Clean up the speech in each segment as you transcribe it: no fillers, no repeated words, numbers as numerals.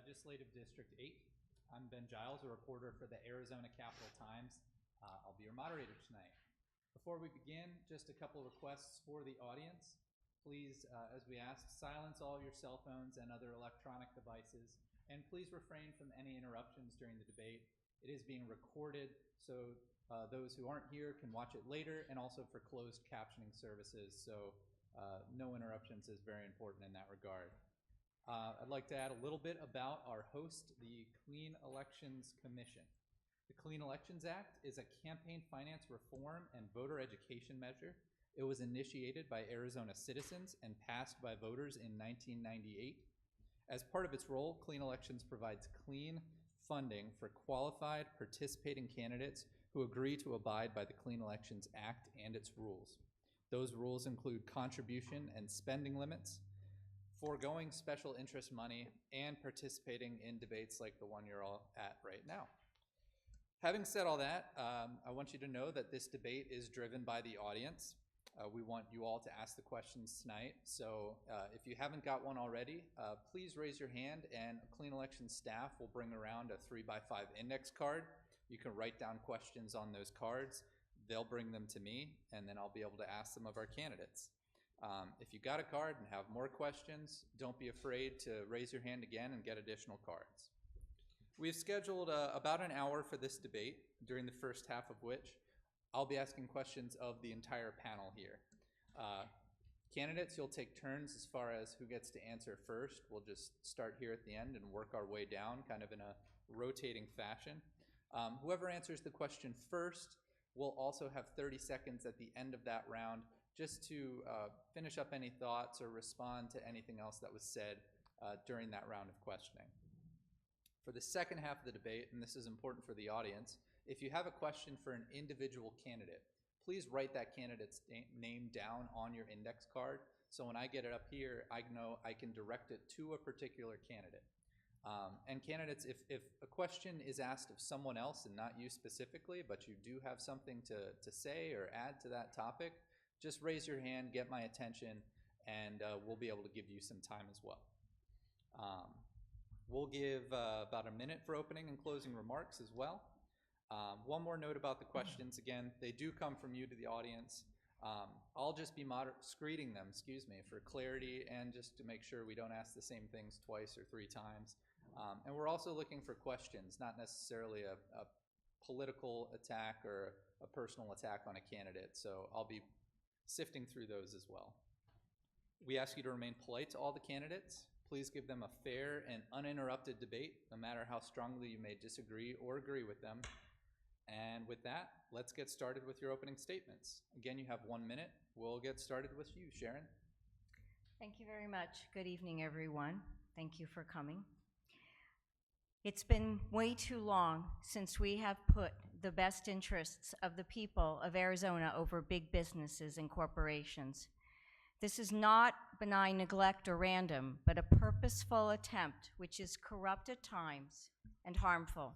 Legislative District 8. I'm Ben Giles, a reporter for the Arizona Capital Times. I'll be your moderator tonight. Before we begin, just a couple of requests for the audience. Please, as we asked, silence all your cell phones and other electronic devices, and please refrain from any interruptions during the debate. It is being recorded, so those who aren't here can watch it later, and also for closed captioning services, so no interruptions is very important in that regard. I'd like to add a little bit about our host, the Clean Elections Commission. The Clean Elections Act is a campaign finance reform and voter education measure. It was initiated by Arizona citizens and passed by voters in 1998. As part of its role, Clean Elections provides clean funding for qualified participating candidates who agree to abide by the Clean Elections Act and its rules. Those rules include contribution and spending limits, foregoing special interest money, and participating in debates like the one you're all at right now. Having said all that, I want you to know that this debate is driven by the audience. We want you all to ask the questions tonight, so if you haven't got one already, please raise your hand and Clean Elections staff will bring around a 3x5 index card. You can write down questions on those cards. They'll bring them to me, and then I'll be able to ask some of our candidates. If you got a card and have more questions, don't be afraid to raise your hand again and get additional cards. We've scheduled about an hour for this debate, during the first half of which I'll be asking questions of the entire panel here. Candidates, you'll take turns as far as who gets to answer first. We'll just start here at the end and work our way down, kind of in a rotating fashion. Whoever answers the question first will also have 30 seconds at the end of that round just to finish up any thoughts or respond to anything else that was said during that round of questioning. For the second half of the debate, and this is important for the audience, if you have a question for an individual candidate, please write that candidate's name down on your index card, so when I get it up here, I know I can direct it to a particular candidate. And candidates, if a question is asked of someone else and not you specifically, but you do have something to say or add to that topic, just raise your hand, get my attention, and we'll be able to give you some time as well. We'll give about a minute for opening and closing remarks as well. One more note about the questions. Again, they do come from you to the audience. I'll just be screening them, for clarity and just to make sure we don't ask the same things twice or 3 times. And we're also looking for questions, not necessarily a political attack or a personal attack on a candidate. So I'll be sifting through those as well. We ask you to remain polite to all the candidates. Please give them a fair and uninterrupted debate, no matter how strongly you may disagree or agree with them. And with that, let's get started with your opening statements. Again, you have 1 minute. We'll get started with you, Sharon. Thank you very much. Good evening, everyone. Thank you for coming. It's been way too long since we have put the best interests of the people of Arizona over big businesses and corporations. This is not benign neglect or random, but a purposeful attempt which is corrupt at times and harmful.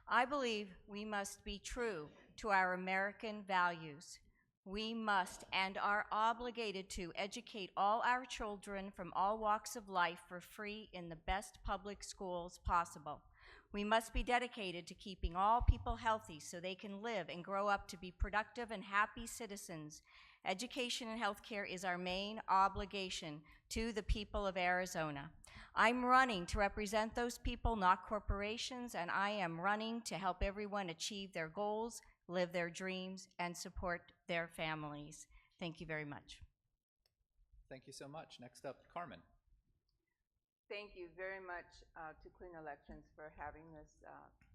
I believe we must be true to our American values. We must and are obligated to educate all our children from all walks of life for free in the best public schools possible. We must be dedicated to keeping all people healthy so they can live and grow up to be productive and happy citizens. Education and healthcare is our main obligation to the people of Arizona. I'm running to represent those people, not corporations, and I am running to help everyone achieve their goals, live their dreams, and support their families. Thank you very much. Thank you so much. Next up, Carmen. Thank you very much to Clean Elections for having this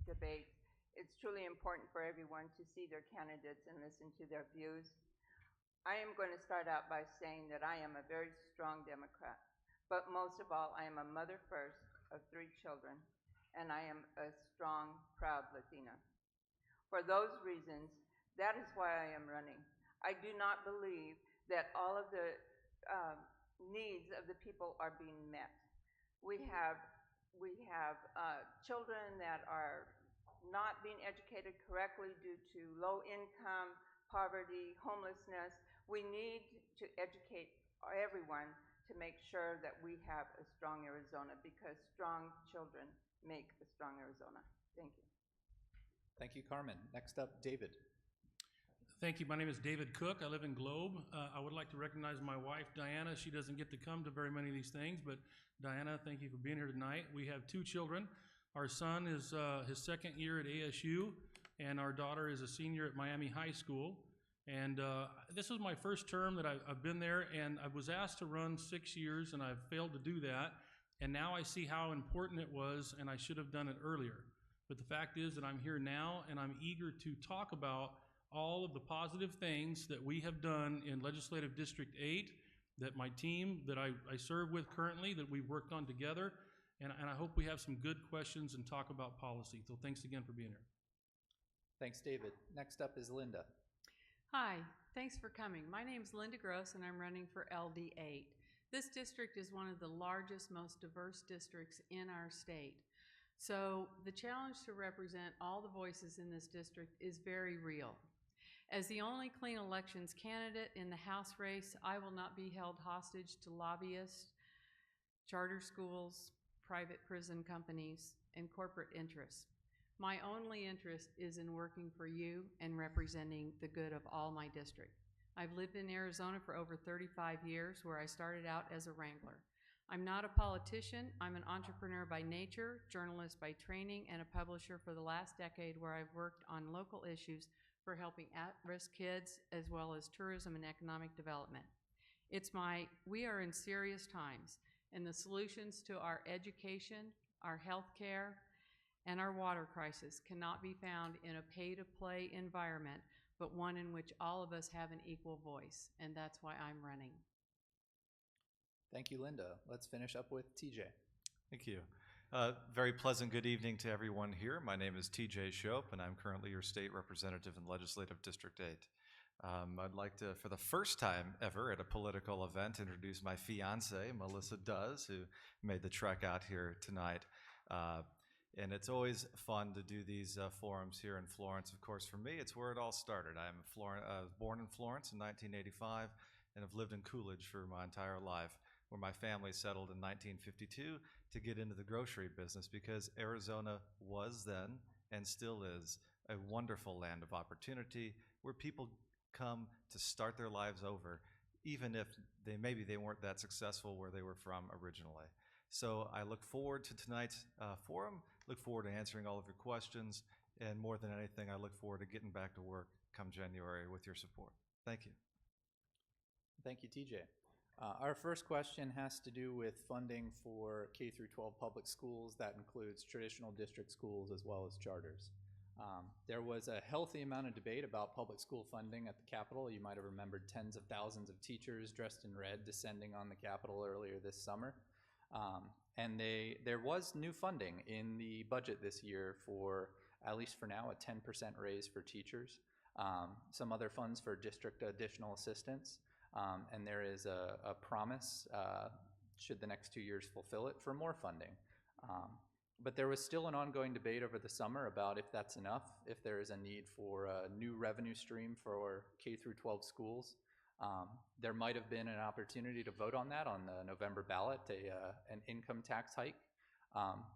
debate. It's truly important for everyone to see their candidates and listen to their views. I am going to start out by saying that I am a very strong Democrat, but most of all, I am a mother first of 3 children, and I am a strong, proud Latina. For those reasons, that is why I am running. I do not believe that all of the needs of the people are being met. We have children that are not being educated correctly due to low income, poverty, homelessness. We need to educate everyone to make sure that we have a strong Arizona, because strong children make a strong Arizona. Thank you. Thank you, Carmen. Next up, David. Thank you. My name is David Cook. I live in Globe. I would like to recognize my wife, Diana. She doesn't get to come to very many of these things, but Diana, thank you for being here tonight. We have 2 children. Our son is his 2nd year at ASU, and our daughter is a senior at Miami High School. And this was my first term that I've been there, and I was asked to run 6 years, and I've failed to do that. And now I see how important it was, and I should have done it earlier. But the fact is that I'm here now, and I'm eager to talk about all of the positive things that we have done in Legislative District 8, that my team that I serve with currently, that we've worked on together, and I hope we have some good questions and talk about policy. So thanks again for being here. Thanks, David. Next up is Linda. Hi, thanks for coming. My name is Linda Gross, and I'm running for LD8. This district is one of the largest, most diverse districts in our state. So the challenge to represent all the voices in this district is very real. As the only Clean Elections candidate in the House race, I will not be held hostage to lobbyists, charter schools, private prison companies, and corporate interests. My only interest is in working for you and representing the good of all my district. I've lived in Arizona for over 35 years, where I started out as a wrangler. I'm not a politician. I'm an entrepreneur by nature, journalist by training, and a publisher for the last decade, where I've worked on local issues for helping at-risk kids, as well as tourism and economic development. We are in serious times, and the solutions to our education, our health care, and our water crisis cannot be found in a pay-to-play environment, but one in which all of us have an equal voice, and that's why I'm running. Thank you, Linda. Let's finish up with TJ. Thank you. Very pleasant good evening to everyone here. My name is TJ Shope, and I'm currently your state representative in Legislative District 8. I'd like to, for the first time ever at a political event, introduce my fiance, Melissa Duz, who made the trek out here tonight. And it's always fun to do these forums here in Florence. Of course, for me, it's where it all started. I was born in Florence in 1985 and have lived in Coolidge for my entire life, where my family settled in 1952 to get into the grocery business, because Arizona was then and still is a wonderful land of opportunity where people come to start their lives over, even if maybe they weren't that successful where they were from originally. So I look forward to tonight's forum, look forward to answering all of your questions, and more than anything, I look forward to getting back to work come January with your support. Thank you. Thank you, TJ. Our first question has to do with funding for K through 12 public schools. That includes traditional district schools as well as charters. There was a healthy amount of debate about public school funding at the Capitol. You might have remembered tens of thousands of teachers dressed in red descending on the Capitol earlier this summer. And there was new funding in the budget this year for, at least for now, a 10% raise for teachers, some other funds for district additional assistance, and there is a promise, should the next 2 years fulfill it, for more funding. But there was still an ongoing debate over the summer about if that's enough, if there is a need for a new revenue stream for K through 12 schools. There might have been an opportunity to vote on that on the November ballot, an income tax hike.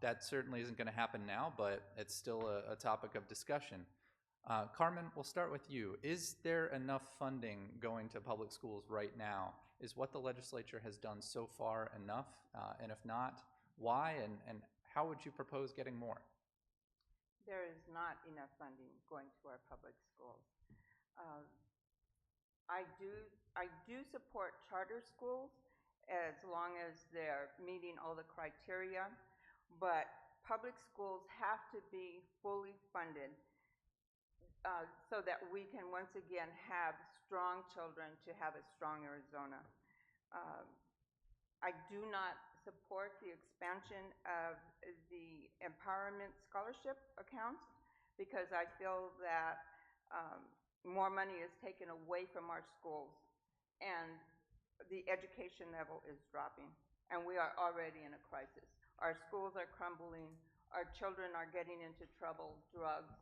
That certainly isn't going to happen now, but it's still a topic of discussion. Carmen, we'll start with you. Is there enough funding going to public schools right now? Is what the legislature has done so far enough? And if not, why? And how would you propose getting more? There is not enough funding going to our public schools. I do support charter schools as long as they're meeting all the criteria, but public schools have to be fully funded so that we can once again have strong children to have a strong Arizona. I do not support the expansion of the empowerment scholarship accounts, because I feel that more money is taken away from our schools and the education level is dropping, and we are already in a crisis. Our schools are crumbling, our children are getting into trouble, drugs.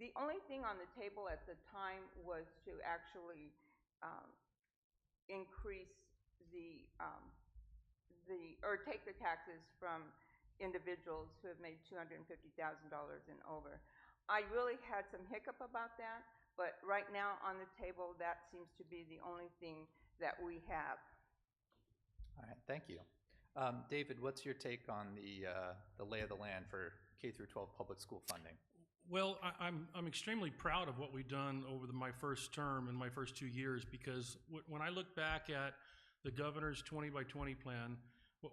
The only thing on the table at the time was to actually increase or take the taxes from individuals who have made $250,000 and over. I really had some hiccup about that, but right now on the table, that seems to be the only thing that we have. All right, thank you. David, what's your take on the lay of the land for K through 12 public school funding? Well, I'm extremely proud of what we've done over my first term and my first 2 years, because when I look back at the governor's 20 by 20 plan,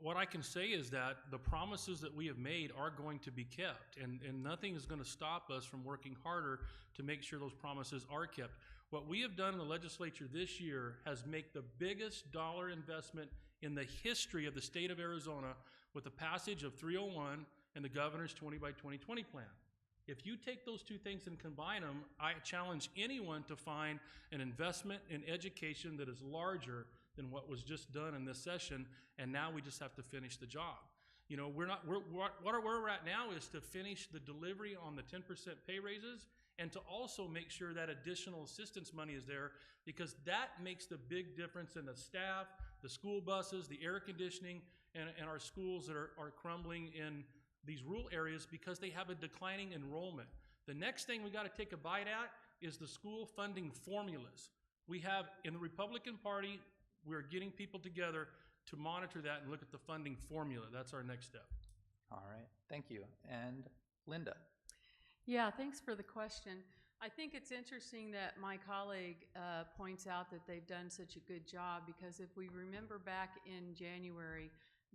what I can say is that the promises that we have made are going to be kept, and nothing is going to stop us from working harder to make sure those promises are kept. What we have done in the legislature this year has made the biggest dollar investment in the history of the state of Arizona with the passage of 301 and the governor's 20 by 2020 plan. If you take those two things and combine them, I challenge anyone to find an investment in education that is larger than what was just done in this session, and now we just have to finish the job. You know, where we're at now is to finish the delivery on the 10% pay raises, and to also make sure that additional assistance money is there, because that makes the big difference in the staff, the school buses, the air conditioning, and our schools that are crumbling in these rural areas because they have a declining enrollment. The next thing we got to take a bite at is the school funding formulas. We have, in the Republican Party, we're getting people together to monitor that and look at the funding formula. That's our next step. All right, thank you. And Linda? Yeah, thanks for the question. I think it's interesting that my colleague points out that they've done such a good job, because if we remember back in January,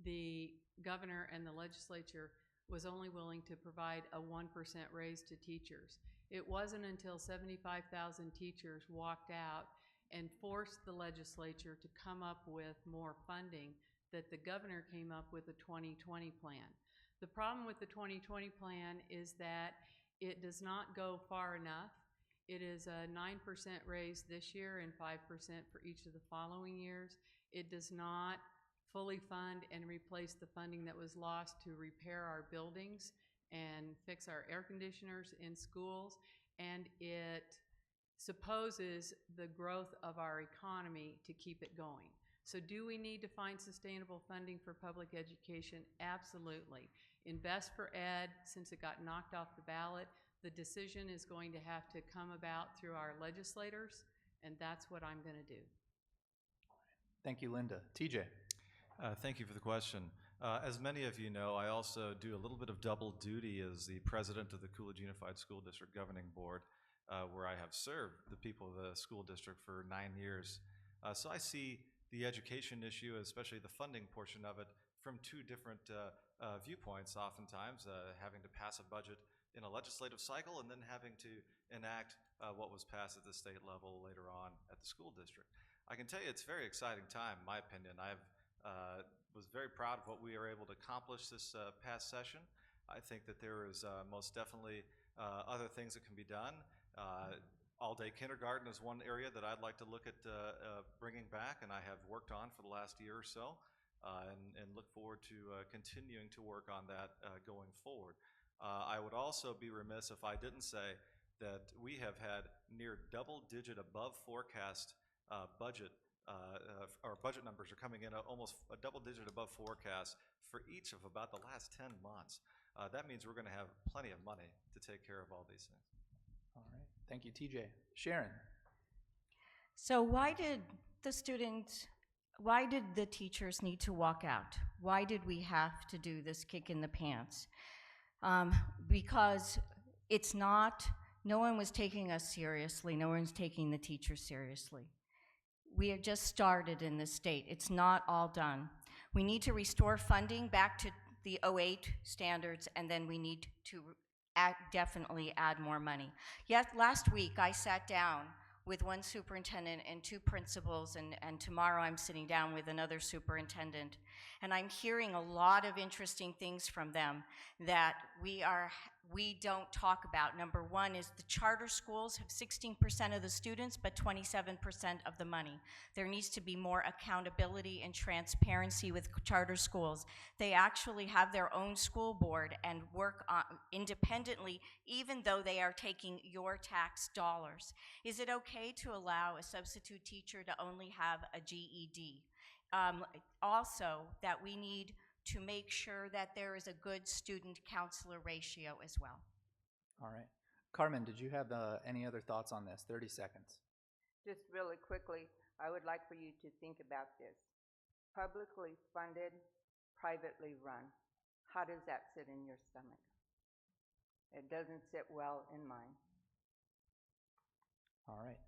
the governor and the legislature was only willing to provide a 1% raise to teachers. It wasn't until 75,000 teachers walked out and forced the legislature to come up with more funding that the governor came up with a 2020 plan. The problem with the 2020 plan is that it does not go far enough. It is a 9% raise this year and 5% for each of the following years. It does not fully fund and replace the funding that was lost to repair our buildings and fix our air conditioners in schools, and it supposes the growth of our economy to keep it going. So do we need to find sustainable funding for public education? Absolutely. Invest for Ed, since it got knocked off the ballot, the decision is going to have to come about through our legislators, and that's what I'm going to do. Thank you, Linda. TJ? Thank you for the question. As many of you know, I also do a little bit of double duty as the president of the Coolidge Unified School District Governing Board, where I have served the people of the school district for 9 years. So I see the education issue, especially the funding portion of it, from two different viewpoints oftentimes, having to pass a budget in a legislative cycle and then having to enact what was passed at the state level later on at the school district. I can tell you it's a very exciting time, in my opinion. I was very proud of what we were able to accomplish this past session. I think that there is most definitely other things that can be done. All-day kindergarten is one area that I'd like to look at bringing back, and I have worked on for the last year or so, and look forward to continuing to work on that going forward. I would also be remiss if I didn't say that we have had near double-digit above forecast budget. Our budget numbers are coming in almost a double-digit above forecast for each of about the last 10 months. That means we're going to have plenty of money to take care of all these things. All right, thank you, TJ. Sharon? So why did the teachers need to walk out? Why did we have to do this kick in the pants? Because no one was taking us seriously. No one's taking the teachers seriously. We have just started in this state. It's not all done. We need to restore funding back to the 2008 standards, and then we need to definitely add more money. Yet last week I sat down with one superintendent and two principals, and tomorrow I'm sitting down with another superintendent, and I'm hearing a lot of interesting things from them, that we are we don't talk about. Number one is the charter schools have 16% of the students, but 27% of the money. There needs to be more accountability and transparency with charter schools. They actually have their own school board and work independently, even though they are taking your tax dollars. Is it okay to allow a substitute teacher to only have a GED? Also, that we need to make sure that there is a good student-counselor ratio as well. All right. Carmen, did you have any other thoughts on this? 30 seconds. Just really quickly, I would like for you to think about this. Publicly funded, privately run. How does that sit in your stomach? It doesn't sit well in mine. All right.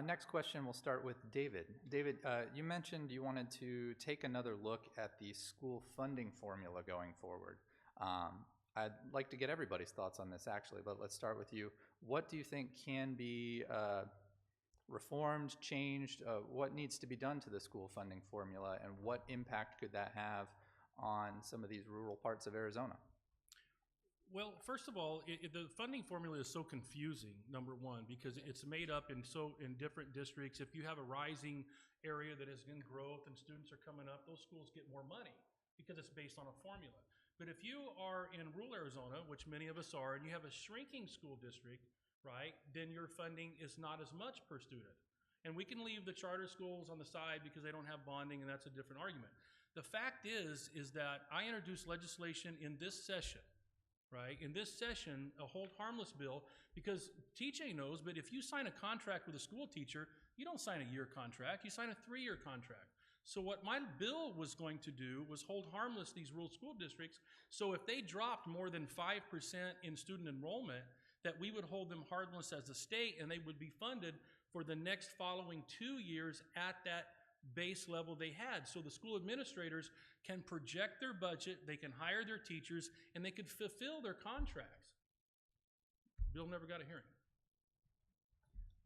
Next question, we'll start with David. David, you mentioned you wanted to take another look at the school funding formula going forward. I'd like to get everybody's thoughts on this, actually, but let's start with you. What do you think can be reformed, changed? What needs to be done to the school funding formula, and what impact could that have on some of these rural parts of Arizona? Well, first of all, the funding formula is so confusing, number one, because it's made up in different districts. If you have a rising area that is in growth and students are coming up, those schools get more money because it's based on a formula. But if you are in rural Arizona, which many of us are, and you have a shrinking school district, right, then your funding is not as much per student. And we can leave the charter schools on the side because they don't have bonding, and that's a different argument. The fact is that I introduced legislation in this session, right? In this session, a hold harmless bill, because TJ knows, but if you sign a contract with a school teacher, you don't sign a year contract, you sign a 3-year contract. So what my bill was going to do was hold harmless these rural school districts, so if they dropped more than 5% in student enrollment, that we would hold them harmless as a state, and they would be funded for the next following 2 years at that base level they had. So the school administrators can project their budget, they can hire their teachers, and they could fulfill their contracts. Bill never got a hearing.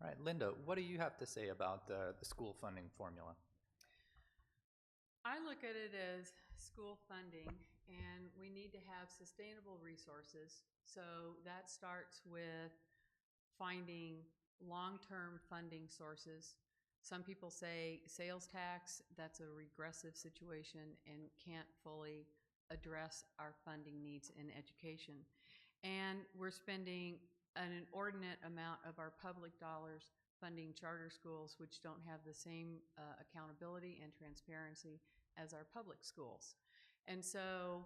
All right, Linda, what do you have to say about the school funding formula? I look at it as school funding, and we need to have sustainable resources. So that starts with finding long-term funding sources. Some people say sales tax, that's a regressive situation and can't fully address our funding needs in education. And we're spending an inordinate amount of our public dollars funding charter schools, which don't have the same accountability and transparency as our public schools. And so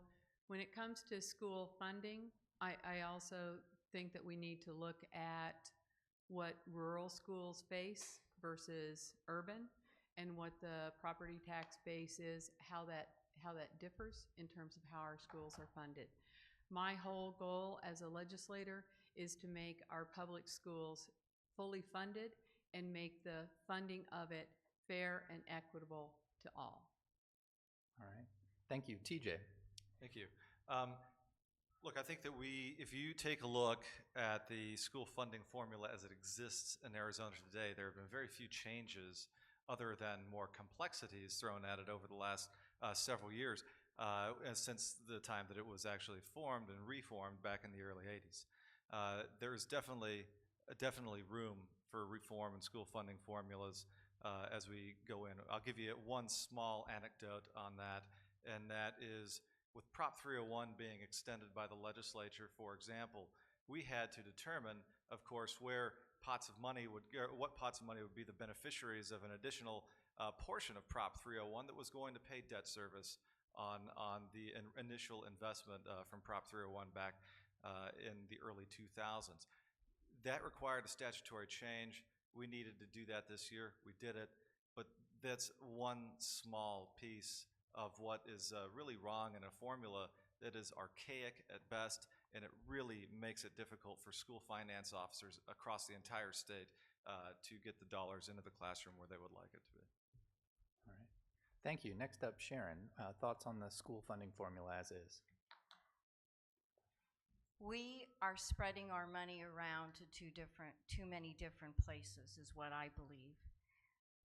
when it comes to school funding, I also think that we need to look at what rural schools face versus urban, and what the property tax base is, how that differs in terms of how our schools are funded. My whole goal as a legislator is to make our public schools fully funded and make the funding of it fair and equitable to all. All right. Thank you. TJ. Thank you. Look, I think that if you take a look at the school funding formula as it exists in Arizona today, there have been very few changes other than more complexities thrown at it over the last several years, since the time that it was actually formed and reformed back in the early 80s. There's definitely room for reform in school funding formulas as we go in. I'll give you one small anecdote on that, and that is, with Prop 301 being extended by the legislature, for example, we had to determine, of course, what pots of money would be the beneficiaries of an additional portion of Prop 301 that was going to pay debt service on the initial investment from Prop 301 back in the early 2000s. That required a statutory change. We needed to do that this year. We did it, but that's one small piece of what is really wrong in a formula that is archaic at best, and it really makes it difficult for school finance officers across the entire state to get the dollars into the classroom where they would like it to be. All right. Thank you. Next up, Sharon. Thoughts on the school funding formula as is? We are spreading our money around to too many different places, is what I believe.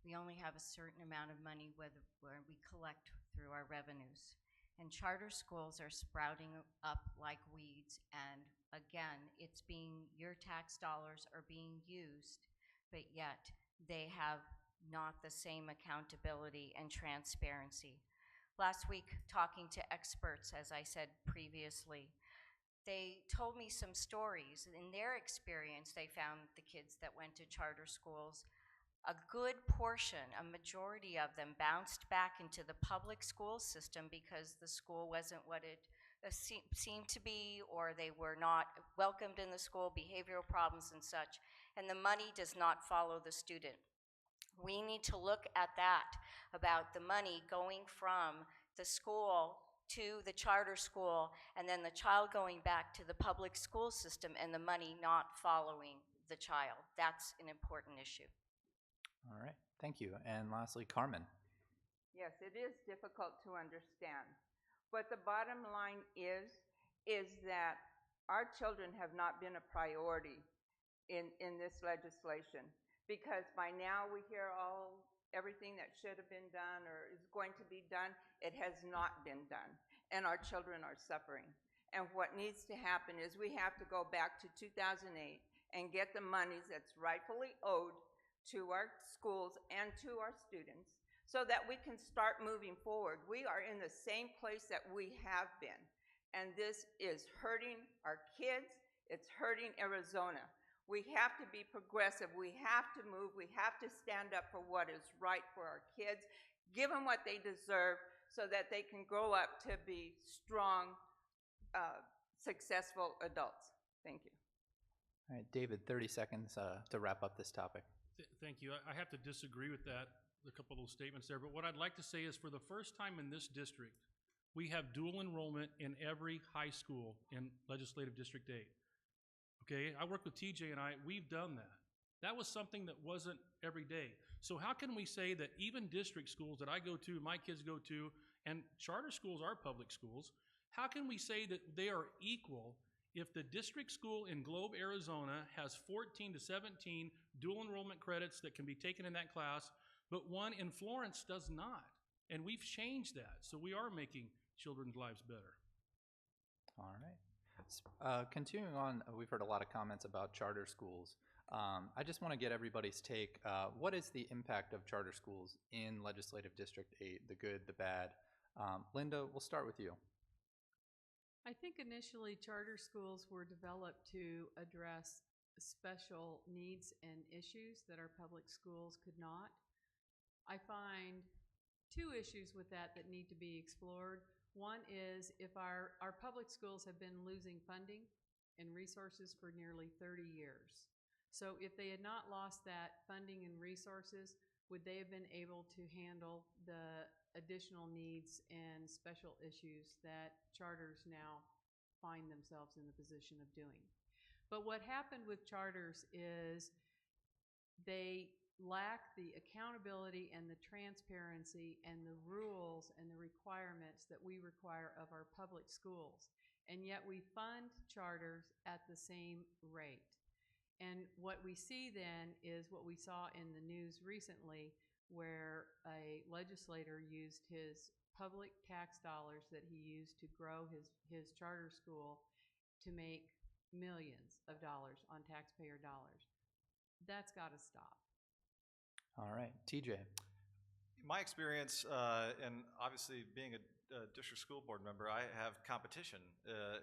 We only have a certain amount of money where we collect through our revenues. and charter schools are sprouting up like weeds. And again, your tax dollars are being used, but yet they have not the same accountability and transparency. Last week, talking to experts, as I said previously, they told me some stories. In their experience, they found the kids that went to charter schools, a good portion, a majority of them, bounced back into the public school system because the school wasn't what it seemed to be, or they were not welcomed in the school, behavioral problems and such, and the money does not follow the student. We need to look at that, about the money going from the school to the charter school, and then the child going back to the public school system and the money not following the child. That's an important issue. All right, thank you. And lastly, Carmen. Yes, it is difficult to understand. But the bottom line is that our children have not been a priority in this legislation, because by now we hear everything that should have been done or is going to be done. It has not been done, and our children are suffering. And what needs to happen is we have to go back to 2008 and get the monies that's rightfully owed to our schools and to our students, so that we can start moving forward. We are in the same place that we have been, and this is hurting our kids. It's hurting Arizona. We have to be progressive. We have to move. We have to stand up for what is right for our kids, give them what they deserve so that they can grow up to be strong, successful adults. Thank you. All right, David, 30 seconds to wrap up this topic. Thank you. I have to disagree with that, a couple of those statements there, but what I'd like to say is, for the first time in this district, we have dual enrollment in every high school in Legislative District 8. Okay, I work with TJ and we've done that. That was something that wasn't every day. So how can we say that even district schools that I go to, my kids go to, and charter schools are public schools, how can we say that they are equal if the district school in Globe, Arizona has 14 to 17 dual enrollment credits that can be taken in that class, but one in Florence does not? And we've changed that, so we are making children's lives better. All right. Continuing on, we've heard a lot of comments about charter schools. I just want to get everybody's take. What is the impact of charter schools in Legislative District 8, the good, the bad? Linda, we'll start with you. I think initially charter schools were developed to address special needs and issues that our public schools could not. I find two issues with that need to be explored. One is, if our public schools have been losing funding and resources for nearly 30 years. So if they had not lost that funding and resources, would they have been able to handle the additional needs and special issues that charters now find themselves in the position of doing? But what happened with charters is they lack the accountability and the transparency and the rules and the requirements that we require of our public schools. And yet we fund charters at the same rate. And what we see then is what we saw in the news recently, where a legislator used his public tax dollars that he used to grow his charter school to make millions of dollars on taxpayer dollars. That's got to stop. All right, TJ. My experience, and obviously being a district school board member, I have competition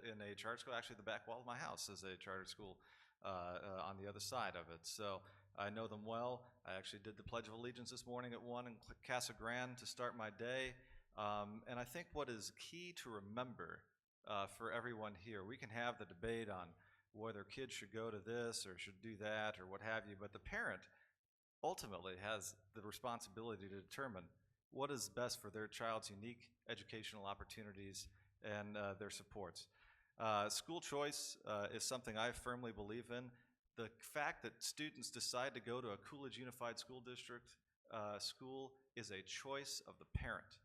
in a charter school. Actually, the back wall of my house is a charter school on the other side of it. So I know them well. I actually did the Pledge of Allegiance this morning at 1 in Casa Grande to start my day. And I think what is key to remember for everyone here, we can have the debate on whether kids should go to this or should do that or what have you, but the parent ultimately has the responsibility to determine what is best for their child's unique educational opportunities and their supports. School choice is something I firmly believe in. The fact that students decide to go to a Coolidge Unified School District school is a choice of the parent.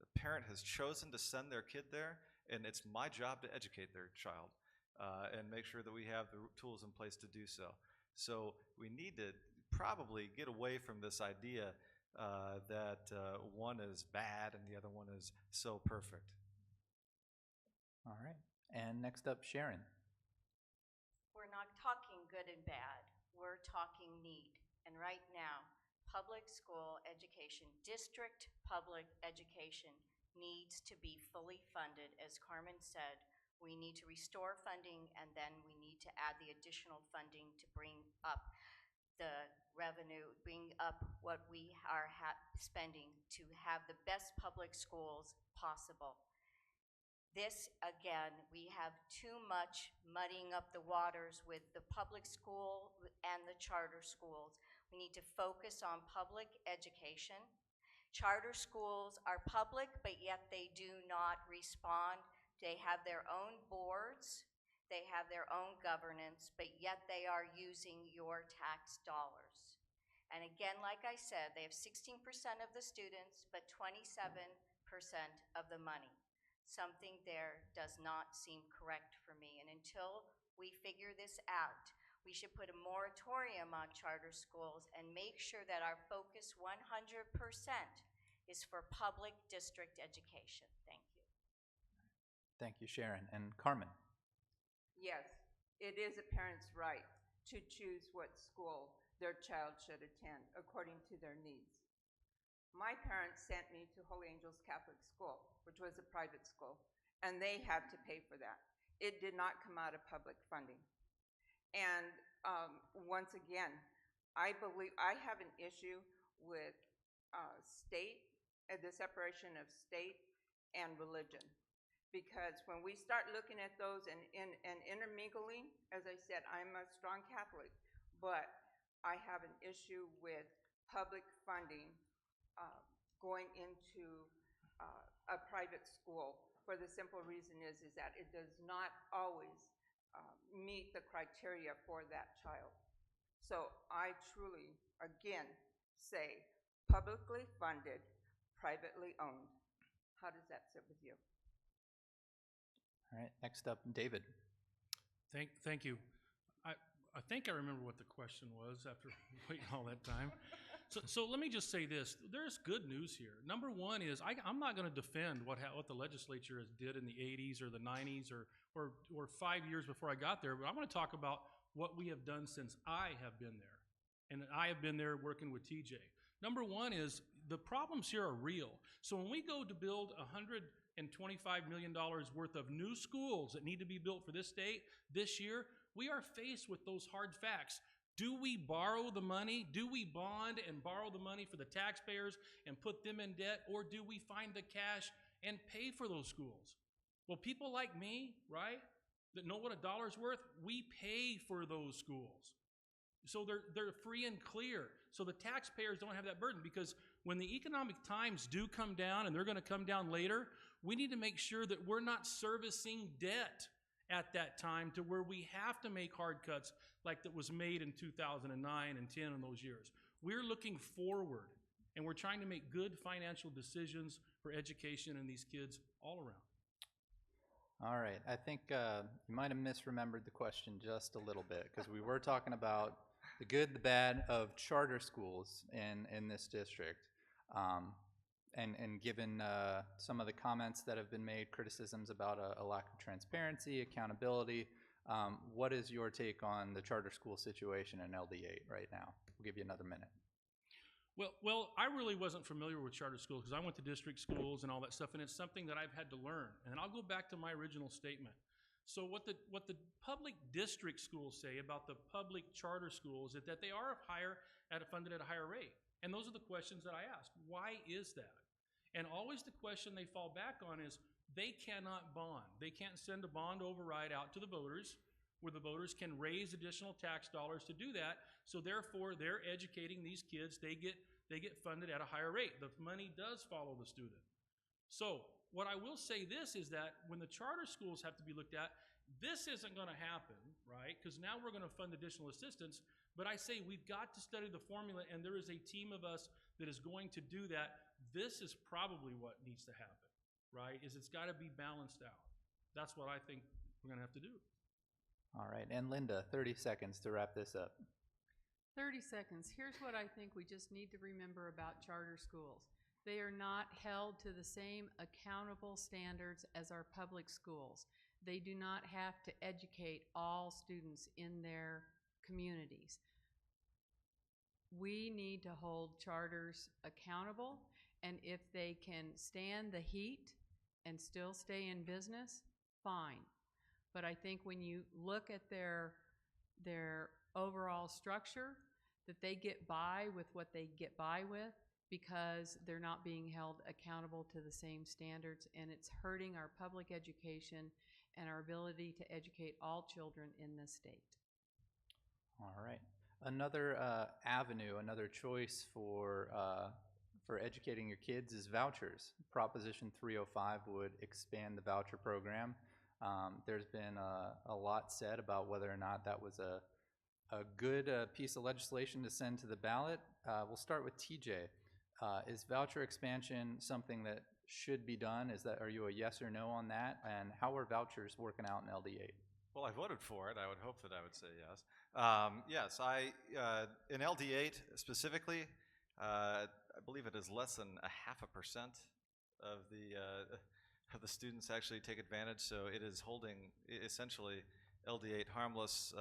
The parent has chosen to send their kid there, and it's my job to educate their child and make sure that we have the tools in place to do so. So we need to probably get away from this idea that one is bad and the other one is so perfect. All right. And next up, Sharon. We're not talking good and bad. We're talking need. And right now, public school education, district public education needs to be fully funded. As Carmen said, we need to restore funding, and then we need to add the additional funding to bring up the revenue, bring up what we are spending to have the best public schools possible. This, again, we have too much muddying up the waters with the public school and the charter schools. We need to focus on public education. Charter schools are public, but yet they do not respond. They have their own boards, they have their own governance, but yet they are using your tax dollars. And again, like I said, they have 16% of the students, but 27% of the money. Something there does not seem correct for me. And until we figure this out, we should put a moratorium on charter schools and make sure that our focus 100% is for public district education. Thank you. Thank you, Sharon. And Carmen. Yes, it is a parent's right to choose what school their child should attend according to their needs. My parents sent me to Holy Angels Catholic School, which was a private school, and they had to pay for that. It did not come out of public funding. And once again, I believe I have an issue with the separation of state and religion. Because when we start looking at those and intermingling, as I said, I'm a strong Catholic, but I have an issue with public funding going into a private school for the simple reason is that it does not always meet the criteria for that child. So I truly, again, say publicly funded, privately owned. How does that sit with you? All right. Next up, David. Thank you. I think I remember what the question was after waiting all that time. So let me just say this. There's good news here. Number one is I'm not going to defend what the legislature did in the 80s or the 90s or 5 years before I got there, but I want to talk about what we have done since I have been there. And I have been there working with TJ. Number one is the problems here are real. So when we go to build $125 million worth of new schools that need to be built for this state this year, we are faced with those hard facts. Do we borrow the money? Do we bond and borrow the money for the taxpayers and put them in debt? Or do we find the cash and pay for those schools? Well, people like me, right, that know what a dollar's worth, we pay for those schools. So they're free and clear. So the taxpayers don't have that burden, because when the economic times do come down, and they're going to come down later, we need to make sure that we're not servicing debt at that time to where we have to make hard cuts like that was made in 2009 and 10 in those years. We're looking forward, and we're trying to make good financial decisions for education and these kids all around. All right. I think you might have misremembered the question just a little bit, because we were talking about the good, the bad of charter schools in this district. And given some of the comments that have been made, criticisms about a lack of transparency, accountability, what is your take on the charter school situation in LD8 right now? We'll give you another minute. Well, I really wasn't familiar with charter schools because I went to district schools and all that stuff, and it's something that I've had to learn. And I'll go back to my original statement. So what the public district schools say about the public charter schools is that they are funded at a higher rate. And those are the questions that I asked. Why is that? And always the question they fall back on is they cannot bond. They can't send a bond override out to the voters where the voters can raise additional tax dollars to do that. So therefore, they're educating these kids. They get funded at a higher rate. The money does follow the student. So what I will say this is that when the charter schools have to be looked at, this isn't going to happen, right? Because now we're going to fund additional assistance. But I say we've got to study the formula, and there is a team of us that is going to do that. This is probably what needs to happen, right? It's got to be balanced out. That's what I think we're going to have to do. All right. And Linda, 30 seconds to wrap this up. 30 seconds. Here's what I think we just need to remember about charter schools. They are not held to the same accountable standards as our public schools. They do not have to educate all students in their communities. We need to hold charters accountable, and if they can stand the heat and still stay in business, fine. But I think when you look at their overall structure, that they get by with what they get by with because they're not being held accountable to the same standards, and it's hurting our public education and our ability to educate all children in this state. All right. Another avenue, another choice for educating your kids is vouchers. Proposition 305 would expand the voucher program. There's been a lot said about whether or not that was a good piece of legislation to send to the ballot. We'll start with TJ. Is voucher expansion something that should be done? Are you a yes or no on that? And how are vouchers working out in LD8? Well, I voted for it. I would hope that I would say yes. Yes, in LD8 specifically, I believe it is less than 0.5% of the students actually take advantage. So it is holding essentially LD8 harmless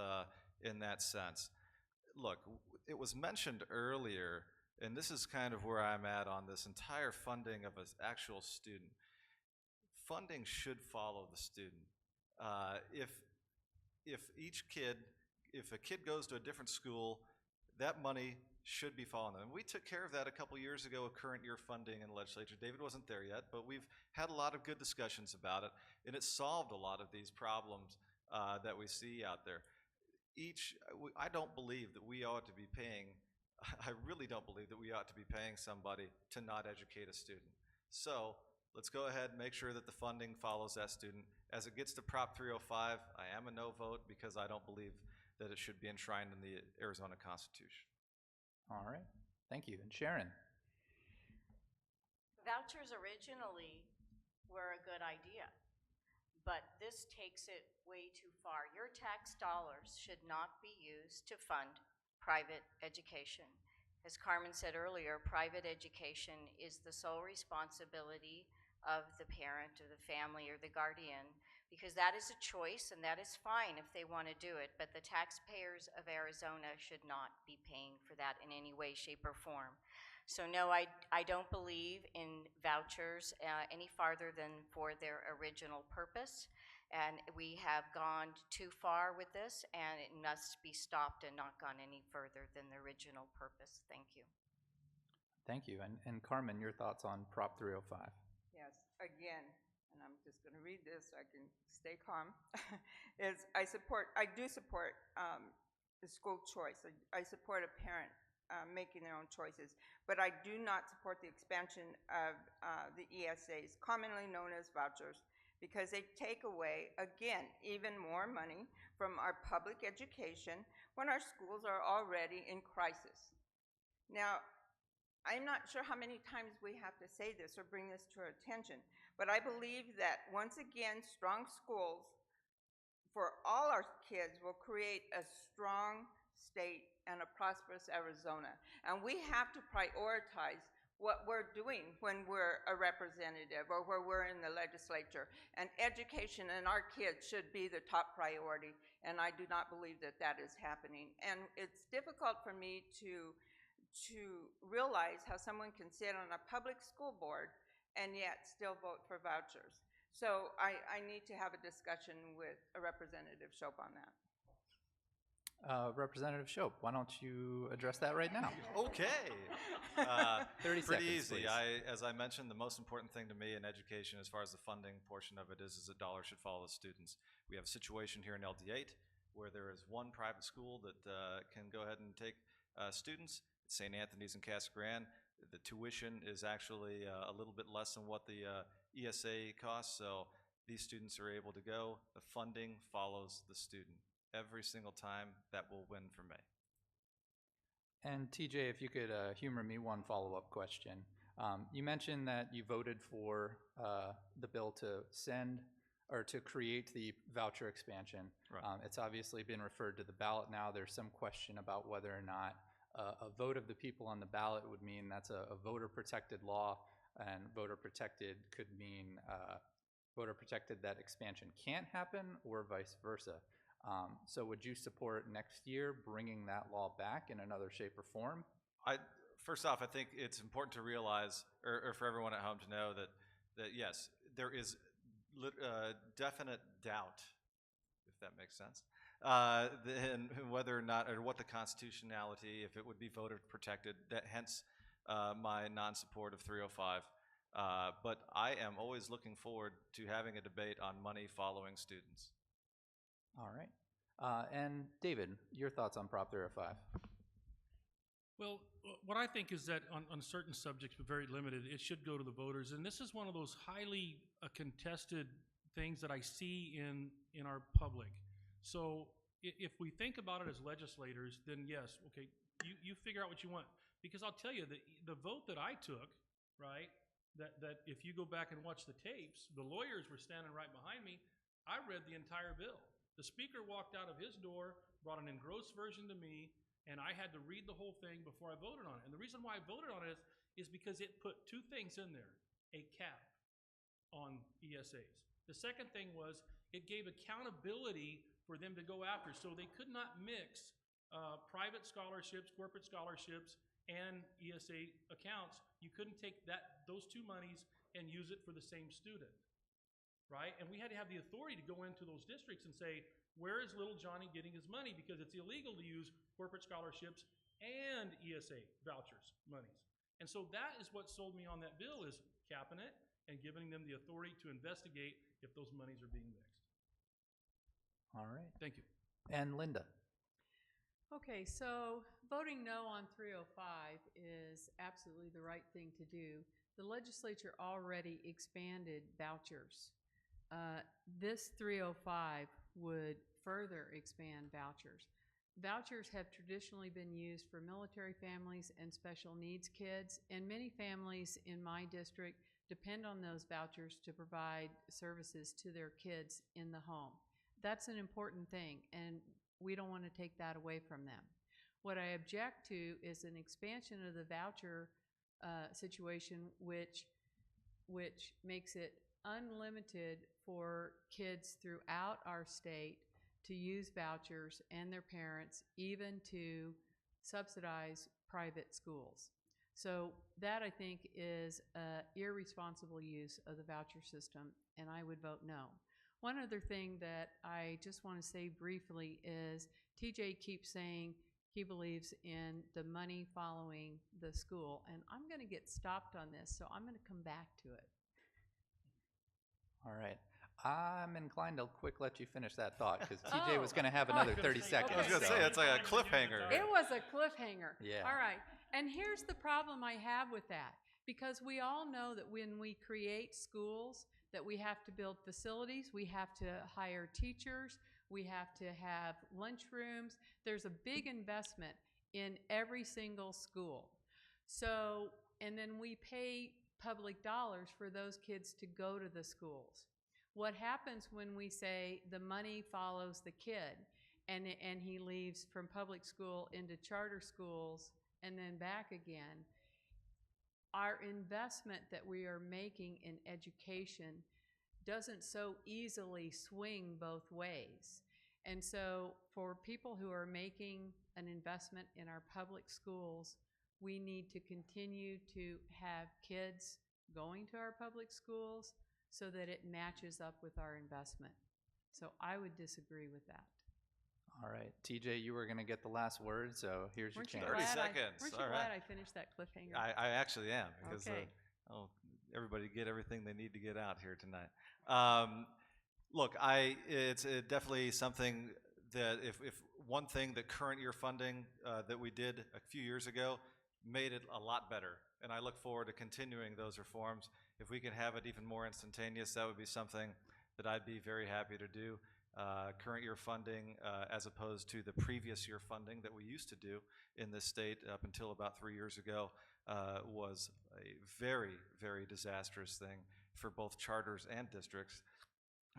in that sense. Look, it was mentioned earlier, and this is kind of where I'm at on this entire funding of an actual student. Funding should follow the student. If a kid goes to a different school, that money should be following them. And we took care of that a couple years ago with current year funding in the legislature. David wasn't there yet, but we've had a lot of good discussions about it, and it solved a lot of these problems that we see out there. I don't believe that we ought to be paying, I really don't believe that we ought to be paying somebody to not educate a student. So let's go ahead and make sure that the funding follows that student. As it gets to Prop 305, I am a no vote because I don't believe that it should be enshrined in the Arizona Constitution. All right. Thank you. And Sharon? Vouchers originally were a good idea, but this takes it way too far. Your tax dollars should not be used to fund private education. As Carmen said earlier, private education is the sole responsibility of the parent or the family or the guardian, because that is a choice and that is fine if they want to do it, but the taxpayers of Arizona should not be paying for that in any way, shape, or form. So no, I don't believe in vouchers any farther than for their original purpose, and we have gone too far with this, and it must be stopped and not gone any further than the original purpose. Thank you. Thank you. And Carmen, your thoughts on Prop 305? Yes, again, and I'm just going to read this so I can stay calm, I do support the school choice. I support a parent making their own choices, but I do not support the expansion of the ESAs, commonly known as vouchers, because they take away, again, even more money from our public education when our schools are already in crisis. Now, I'm not sure how many times we have to say this or bring this to our attention, but I believe that, once again, strong schools for all our kids will create a strong state and a prosperous Arizona. And we have to prioritize what we're doing when we're a representative or where we're in the legislature. And education and our kids should be the top priority, and I do not believe that that is happening. And it's difficult for me to realize how someone can sit on a public school board and yet still vote for vouchers. So I need to have a discussion with Representative Shope on that. Representative Shope, why don't you address that right now? Okay. 30 Pretty seconds, easy. please. As I mentioned, the most important thing to me in education, as far as the funding portion of it, is that dollars should follow the students. We have a situation here in LD8 where there is one private school that can go ahead and take students. It's St. Anthony's in Casa Grande. The tuition is actually a little bit less than what the ESA costs, so these students are able to go. The funding follows the student. Every single time, that will win for me. And TJ, if you could humor me one follow-up question. You mentioned that you voted for the bill to send or to create the voucher expansion. Right. It's obviously been referred to the ballot now. There's some question about whether or not a vote of the people on the ballot would mean that's a voter-protected law. and voter protected could mean voter protected that expansion can't happen, or vice versa. So would you support next year bringing that law back in another shape or form? First off, I think it's important to realize, or for everyone at home to know that yes, there is definite doubt, if that makes sense, in whether or not, or what the constitutionality, if it would be voter protected, that hence my non-support of 305. But I am always looking forward to having a debate on money following students. All right. And David, your thoughts on Prop 305? Well, what I think is that on certain subjects, but very limited, it should go to the voters. And this is one of those highly contested things that I see in our public. So if we think about it as legislators, then yes, okay, you figure out what you want. Because I'll tell you, the vote that I took, right, that if you go back and watch the tapes, the lawyers were standing right behind me. I read the entire bill. The speaker walked out of his door, brought an engrossed version to me, and I had to read the whole thing before I voted on it. And the reason why I voted on it is because it put two things in there: a cap on ESAs. The second thing was it gave accountability for them to go after, so they could not mix private scholarships, corporate scholarships, and ESA accounts. You couldn't take those two monies and use it for the same student, right? And we had to have the authority to go into those districts and say, where is little Johnny getting his money? Because it's illegal to use corporate scholarships and ESA vouchers monies. And so that is what sold me on that bill, is capping it and giving them the authority to investigate if those monies are being mixed. All right. Thank you. And Linda? Okay, so voting no on 305 is absolutely the right thing to do. The legislature already expanded vouchers. This 305 would further expand vouchers. Vouchers have traditionally been used for military families and special needs kids, and many families in my district depend on those vouchers to provide services to their kids in the home. That's an important thing, and we don't want to take that away from them. What I object to is an expansion of the voucher situation, which makes it unlimited for kids throughout our state to use vouchers and their parents, even to subsidize private schools. So that, I think, is an irresponsible use of the voucher system, and I would vote no. One other thing that I just want to say briefly is TJ keeps saying he believes in the money following the school, and I'm going to get stopped on this, so I'm going to come back to it. All right. I'm inclined to let you finish that thought, because TJ was going to have another 30 seconds. I was going to so- say, it's like a cliffhanger. It was a cliffhanger. Yeah. All right. And here's the problem I have with that. Because we all know that when we create schools, that we have to build facilities, we have to hire teachers, we have to have lunchrooms. There's a big investment in every single school. So, and then we pay public dollars for those kids to go to the schools. What happens when we say the money follows the kid and he leaves from public school into charter schools and then back again? Our investment that we are making in education doesn't so easily swing both ways. And so for people who are making an investment in our public schools, we need to continue to have kids going to our public schools so that it matches up with our investment. So I would disagree with that. All right. TJ, you were going to get the last word, so here's your Weren't you chance. 30 glad seconds. Weren't All you right. glad I finished that cliffhanger? I actually am, because Okay. everybody get everything they need to get out here tonight. Look, it's definitely something that if one thing that current year funding that we did a few years ago made it a lot better, and I look forward to continuing those reforms. If we can have it even more instantaneous, that would be something that I'd be very happy to do. Current year funding, as opposed to the previous year funding that we used to do in this state up until about 3 years ago, was a very, very disastrous thing for both charters and districts.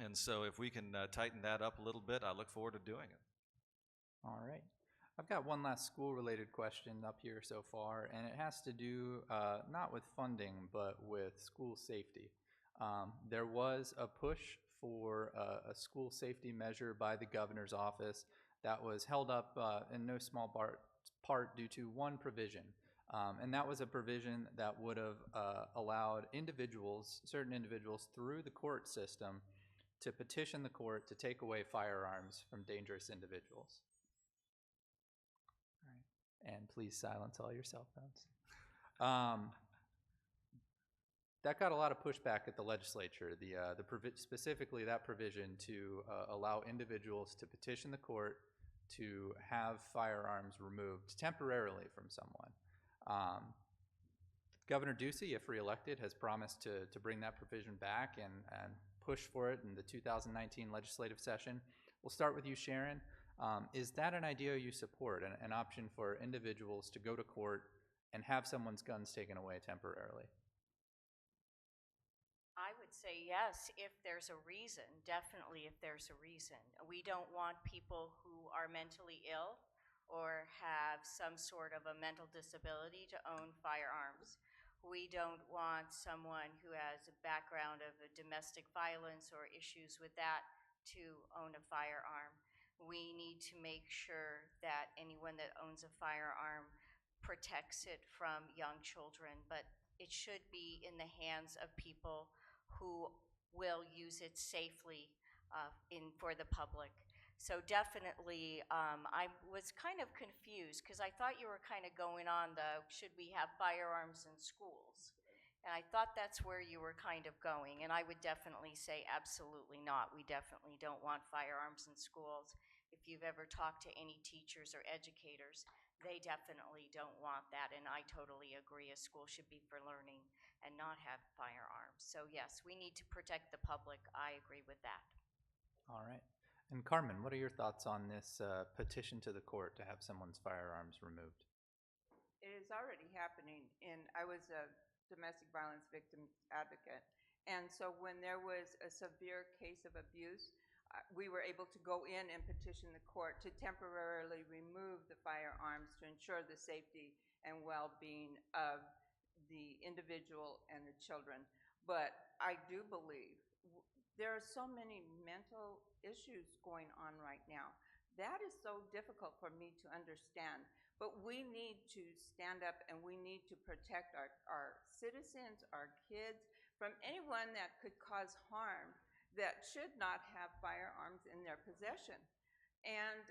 And so if we can tighten that up a little bit, I look forward to doing it. All right. I've got one last school-related question up here so far, and it has to do not with funding, but with school safety. There was a push for a school safety measure by the governor's office that was held up in no small part due to one provision. And that was a provision that would have allowed individuals, certain individuals through the court system, to petition the court to take away firearms from dangerous individuals. All right. And please silence all your cell phones. That got a lot of pushback at the legislature, specifically that provision to allow individuals to petition the court to have firearms removed temporarily from someone. Governor Ducey, if reelected, has promised to bring that provision back and push for it in the 2019 legislative session. We'll start with you, Sharon. Is that an idea you support, an option for individuals to go to court and have someone's guns taken away temporarily? I would say yes, if there's a reason, definitely if there's a reason. We don't want people who are mentally ill or have some sort of a mental disability to own firearms. We don't want someone who has a background of a domestic violence or issues with that to own a firearm. We need to make sure that anyone that owns a firearm protects it from young children, but it should be in the hands of people who will use it safely for the public. So definitely, I was kind of confused because I thought you were kind of going on should we have firearms in schools? And I thought that's where you were kind of going, and I would definitely say absolutely not. We definitely don't want firearms in schools. If you've ever talked to any teachers or educators, they definitely don't want that, and I totally agree. A school should be for learning and not have firearms. So yes, we need to protect the public. I agree with that. All right. And Carmen, what are your thoughts on this petition to the court to have someone's firearms removed? It is already happening. I was a domestic violence victim advocate, and so when there was a severe case of abuse, we were able to go in and petition the court to temporarily remove the firearms to ensure the safety and well-being of the individual and the children. But I do believe there are so many mental issues going on right now. That is so difficult for me to understand. But we need to stand up and we need to protect our citizens, our kids, from anyone that could cause harm that should not have firearms in their possession. And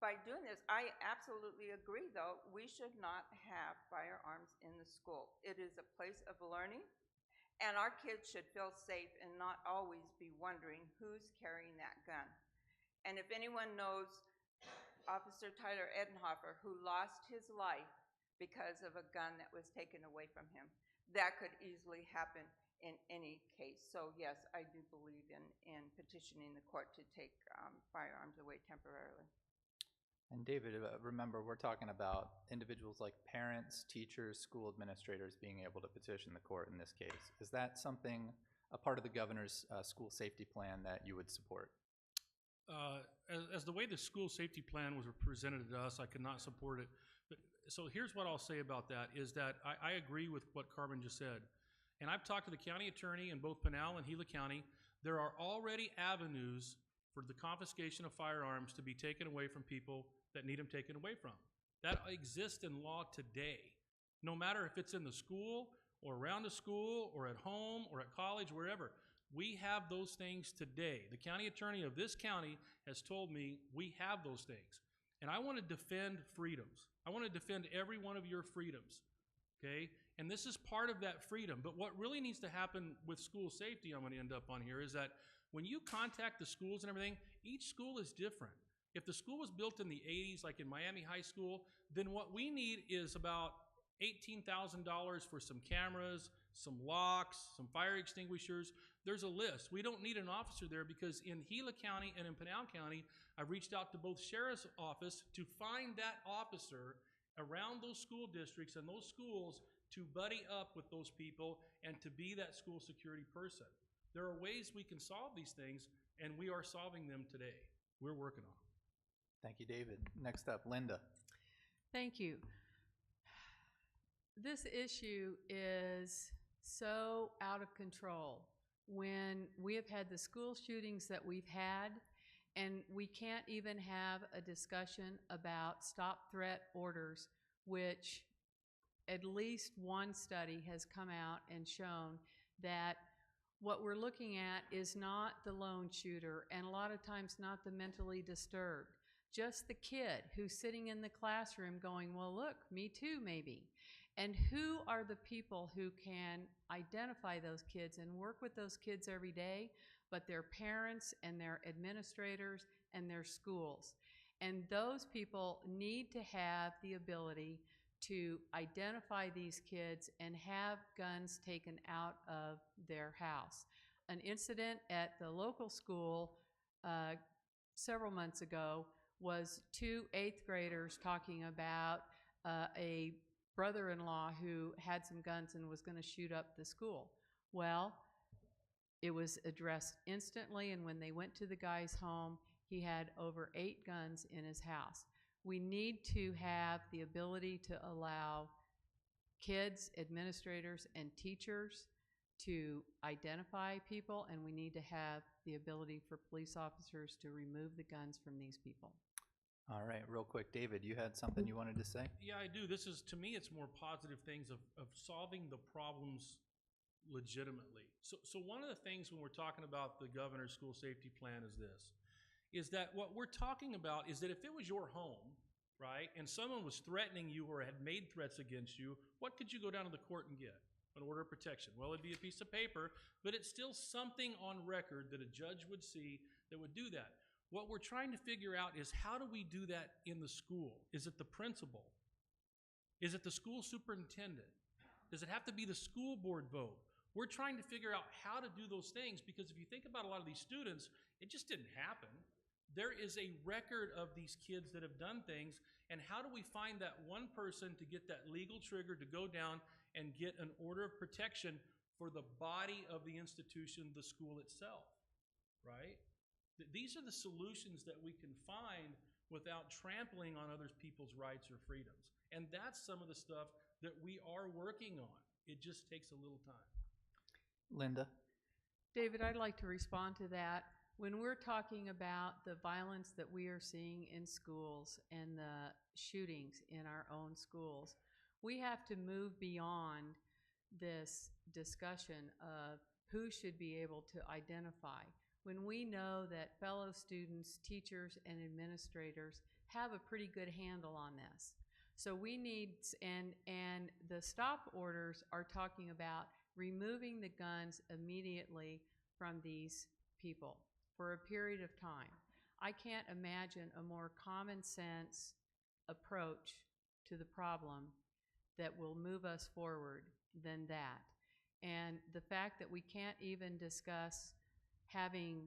by doing this, I absolutely agree, though, we should not have firearms in the school. It is a place of learning, and our kids should feel safe and not always be wondering who's carrying that gun. And if anyone knows Officer Tyler Edenhofer, who lost his life because of a gun that was taken away from him, that could easily happen in any case. So yes, I do believe in petitioning the court to take firearms away temporarily. And David, remember, we're talking about individuals like parents, teachers, school administrators being able to petition the court in this case. Is that something, a part of the governor's school safety plan that you would support? As the way the school safety plan was presented to us, I could not support it. But, so here's what I'll say about that, is that I agree with what Carmen just said. And I've talked to the county attorney in both Pinal and Gila County. There are already avenues for the confiscation of firearms to be taken away from people that need them taken away from. That exists in law today. No matter if it's in the school or around the school or at home or at college, wherever. We have those things today. The county attorney of this county has told me we have those things. And I want to defend freedoms. I want to defend every one of your freedoms, okay? And this is part of that freedom. But what really needs to happen with school safety, I'm going to end up on here, is that when you contact the schools and everything, each school is different. If the school was built in the 80s, like in Miami High School, then what we need is about $18,000 for some cameras, some locks, some fire extinguishers. There's a list. We don't need an officer there because in Gila County and in Pinal County, I've reached out to both sheriff's office to find that officer around those school districts and those schools to buddy up with those people and to be that school security person. There are ways we can solve these things, and we are solving them today. We're working on them. Thank you, David. Next up, Linda. Thank you. This issue is so out of control when we have had the school shootings that we've had, and we can't even have a discussion about stop threat orders, which at least one study has come out and shown that what we're looking at is not the lone shooter, and a lot of times not the mentally disturbed, just the kid who's sitting in the classroom going, well, look, me too, maybe. And who are the people who can identify those kids and work with those kids every day, but their parents and their administrators and their schools. And those people need to have the ability to identify these kids and have guns taken out of their house. An incident at the local school several months ago was 2 8th graders talking about a brother-in-law who had some guns and was going to shoot up the school. Well, it was addressed instantly, and when they went to the guy's home, he had over 8 guns in his house. We need to have the ability to allow kids, administrators, and teachers to identify people, and we need to have the ability for police officers to remove the guns from these people. All right, real quick, David, you had something you wanted to say? Yeah, I do. This is, to me, it's more positive things of solving the problems legitimately. So one of the things when we're talking about the governor's school safety plan is that what we're talking about is that if it was your home, right, and someone was threatening you or had made threats against you, what could you go down to the court and get? An order of protection. Well, it'd be a piece of paper, but it's still something on record that a judge would see that would do that. What we're trying to figure out is, how do we do that in the school? Is it the principal? Is it the school superintendent? Does it have to be the school board vote? We're trying to figure out how to do those things, because if you think about a lot of these students, it just didn't happen. There is a record of these kids that have done things, and how do we find that one person to get that legal trigger to go down and get an order of protection for the body of the institution, the school itself, right? These are the solutions that we can find without trampling on other people's rights or freedoms. And that's some of the stuff that we are working on. It just takes a little time. Linda? David, I'd like to respond to that. When we're talking about the violence that we are seeing in schools and the shootings in our own schools, we have to move beyond this discussion of who should be able to identify. When we know that fellow students, teachers, and administrators have a pretty good handle on this. So we need, and the stop orders are talking about removing the guns immediately from these people for a period of time. I can't imagine a more common sense approach to the problem that will move us forward than that. And the fact that we can't even discuss having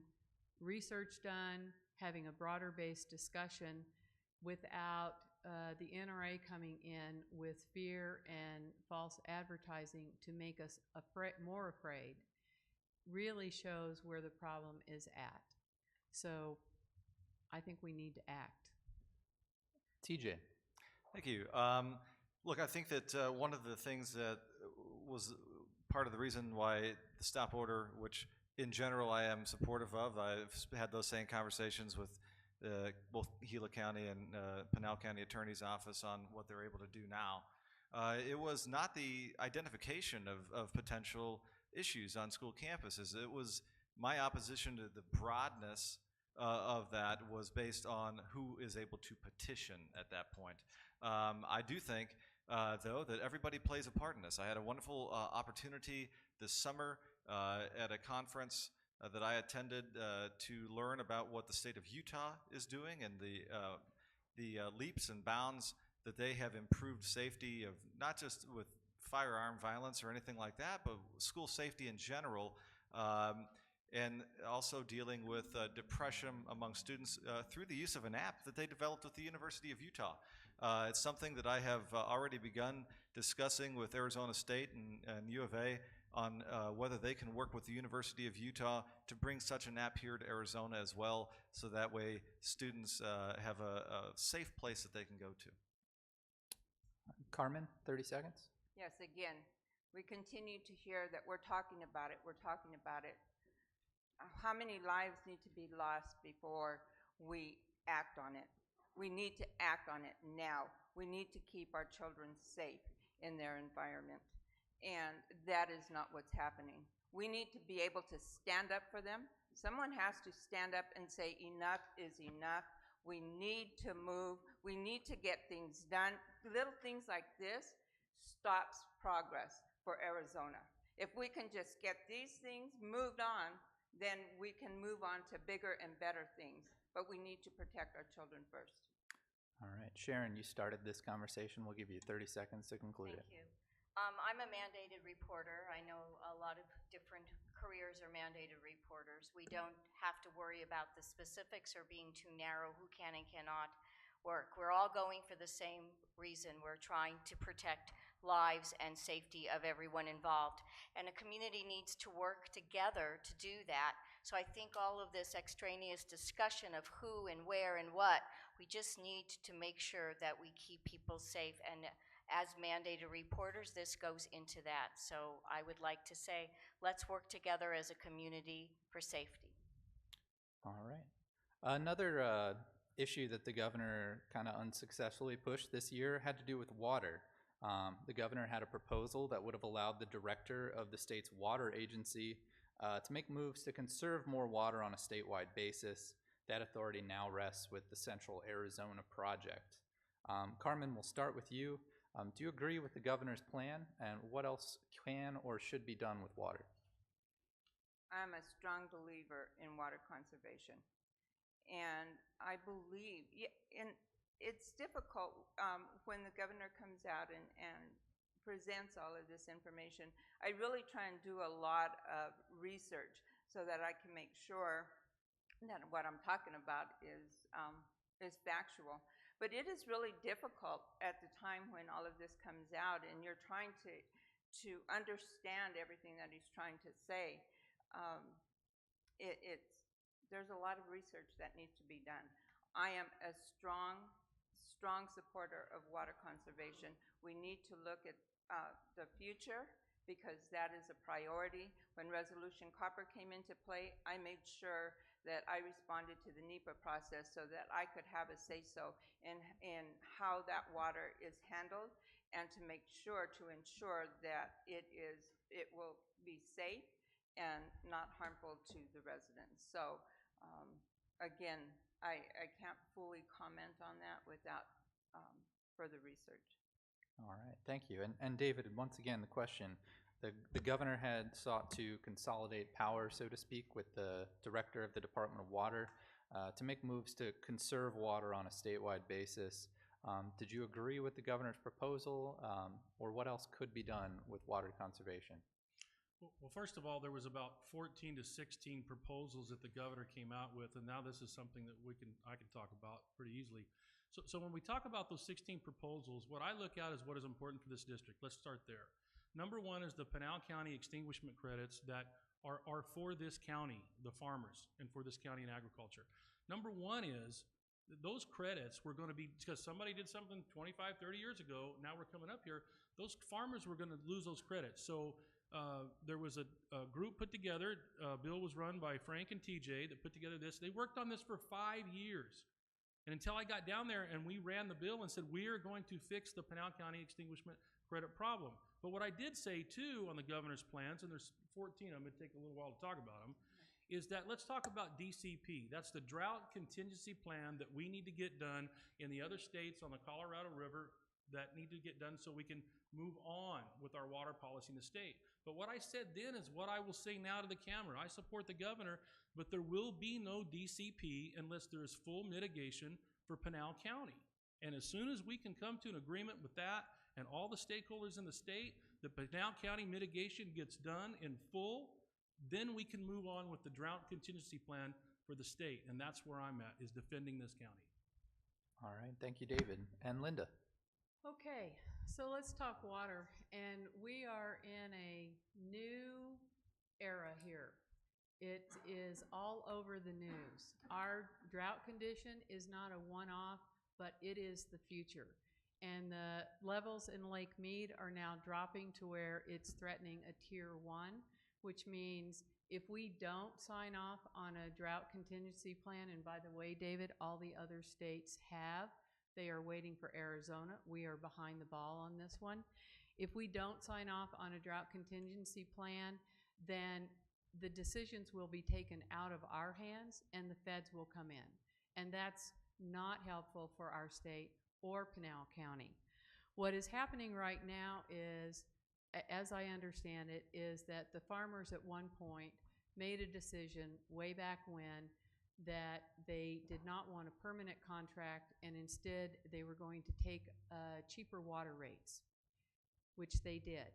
research done, having a broader based discussion without the NRA coming in with fear and false advertising to make us more afraid really shows where the problem is at. So I think we need to act. TJ? Thank you. Look, I think that one of the things that was part of the reason why the stop order, which in general I am supportive of, I've had those same conversations with both Gila County and Pinal County Attorney's Office on what they're able to do now. It was not the identification of potential issues on school campuses. It was my opposition to the broadness of that was based on who is able to petition at that point. I do think, though, that everybody plays a part in this. I had a wonderful opportunity this summer at a conference that I attended to learn about what the state of Utah is doing and the leaps and bounds that they have improved safety of not just with firearm violence or anything like that, but school safety in general, and also dealing with depression among students through the use of an app that they developed with the University of Utah. It's something that I have already begun discussing with Arizona State and U of A on whether they can work with the University of Utah to bring such an app here to Arizona as well, so that way students have a safe place that they can go to. Carmen, 30 seconds. Yes, again, we continue to hear that we're talking about it, we're talking about it. How many lives need to be lost before we act on it? We need to act on it now. We need to keep our children safe in their environment. And that is not what's happening. We need to be able to stand up for them. Someone has to stand up and say enough is enough. We need to move. We need to get things done. Little things like this stops progress for Arizona. If we can just get these things moved on, then we can move on to bigger and better things. But we need to protect our children first. All right, Sharon, you started this conversation. We'll give you 30 seconds to conclude it. Thank you. I'm a mandated reporter. I know a lot of different careers are mandated reporters. We don't have to worry about the specifics or being too narrow, who can and cannot work. We're all going for the same reason. We're trying to protect lives and safety of everyone involved. And a community needs to work together to do that. So I think all of this extraneous discussion of who and where and what, we just need to make sure that we keep people safe. And as mandated reporters, this goes into that. So I would like to say, let's work together as a community for safety. All right. Another issue that the governor kind of unsuccessfully pushed this year had to do with water. The governor had a proposal that would have allowed the director of the state's water agency to make moves to conserve more water on a statewide basis. That authority now rests with the Central Arizona Project. Carmen, we'll start with you. Do you agree with the governor's plan, and what else can or should be done with water? I'm a strong believer in water conservation. And I believe, and it's difficult when the governor comes out and presents all of this information. I really try and do a lot of research so that I can make sure that what I'm talking about is factual. But it is really difficult at the time when all of this comes out and you're trying to understand everything that he's trying to say. There's a lot of research that needs to be done. I am a strong supporter of water conservation. We need to look at the future because that is a priority. When Resolution Copper came into play, I made sure that I responded to the NEPA process so that I could have a say-so in how that water is handled and to ensure that it will be safe and not harmful to the residents. So again, I can't fully comment on that without further research. All right, thank you. And David, once again, the question. The governor had sought to consolidate power, so to speak, with the director of the Department of Water to make moves to conserve water on a statewide basis. Did you agree with the governor's proposal, or what else could be done with water conservation? Well, first of all, there was about 14 to 16 proposals that the governor came out with, and now this is something that I can talk about pretty easily. So when we talk about those 16 proposals, what I look at is what is important for this district. Let's start there. Number one is the Pinal County extinguishment credits that are for this county, the farmers, and for this county in agriculture. Number one is those credits were going to be, because somebody did something 25, 30 years ago, now we're coming up here, those farmers were going to lose those credits. So there was a group put together, bill was run by Frank and TJ that put together this. They worked on this for 5 years. And until I got down there and we ran the bill and said, we are going to fix the Pinal County extinguishment credit problem. But what I did say too on the governor's plans, and there's 14 of them, it'd take a little while to talk about them, is that let's talk about DCP. That's the drought contingency plan that we need to get done in the other states on the Colorado River that need to get done so we can move on with our water policy in the state. But what I said then is what I will say now to the camera. I support the governor, but there will be no DCP unless there is full mitigation for Pinal County. And as soon as we can come to an agreement with that and all the stakeholders in the state, the Pinal County mitigation gets done in full, then we can move on with the drought contingency plan for the state. And that's where I'm at, is defending this county. All right, thank you, David. And Linda. Okay, so let's talk water. And we are in a new era here. It is all over the news. Our drought condition is not a one-off, but it is the future. and the levels in Lake Mead are now dropping to where it's threatening a Tier 1, which means if we don't sign off on a drought contingency plan, and by the way, David, all the other states have, they are waiting for Arizona. We are behind the ball on this one. If we don't sign off on a drought contingency plan, then the decisions will be taken out of our hands and the feds will come in. And that's not helpful for our state or Pinal County. What is happening right now is, as I understand it, is that the farmers at one point made a decision way back when that they did not want a permanent contract, and instead they were going to take cheaper water rates, which they did.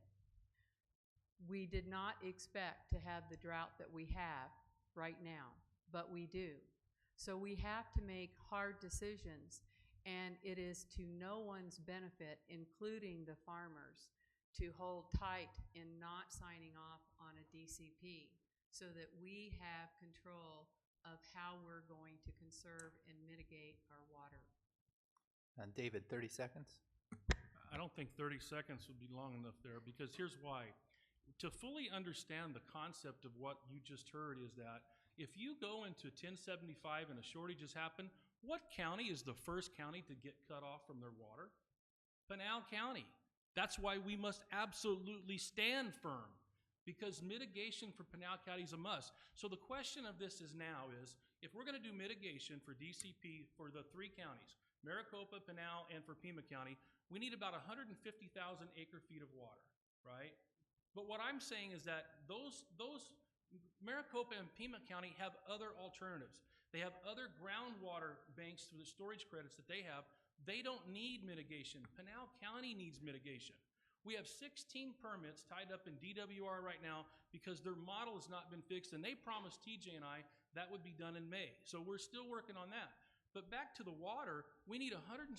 We did not expect to have the drought that we have right now, but we do. So we have to make hard decisions, and it is to no one's benefit, including the farmers, to hold tight in not signing off on a DCP so that we have control of how we're going to conserve and mitigate our water. David, 30 seconds. I don't think 30 seconds would be long enough there, because here's why. To fully understand the concept of what you just heard is that if you go into 1075 and a shortage has happened, what county is the first county to get cut off from their water? Pinal County. That's why we must absolutely stand firm, because mitigation for Pinal County is a must. So the question of this is now is, if we're going to do mitigation for DCP for the three counties, Maricopa, Pinal, and for Pima County, we need about 150,000 acre feet of water, right? But what I'm saying is that those Maricopa and Pima County have other alternatives. They have other groundwater banks through the storage credits that they have. They don't need mitigation. Pinal County needs mitigation. We have 16 permits tied up in DWR right now because their model has not been fixed, and they promised TJ and I that would be done in May. So we're still working on that. But back to the water, we need 106,000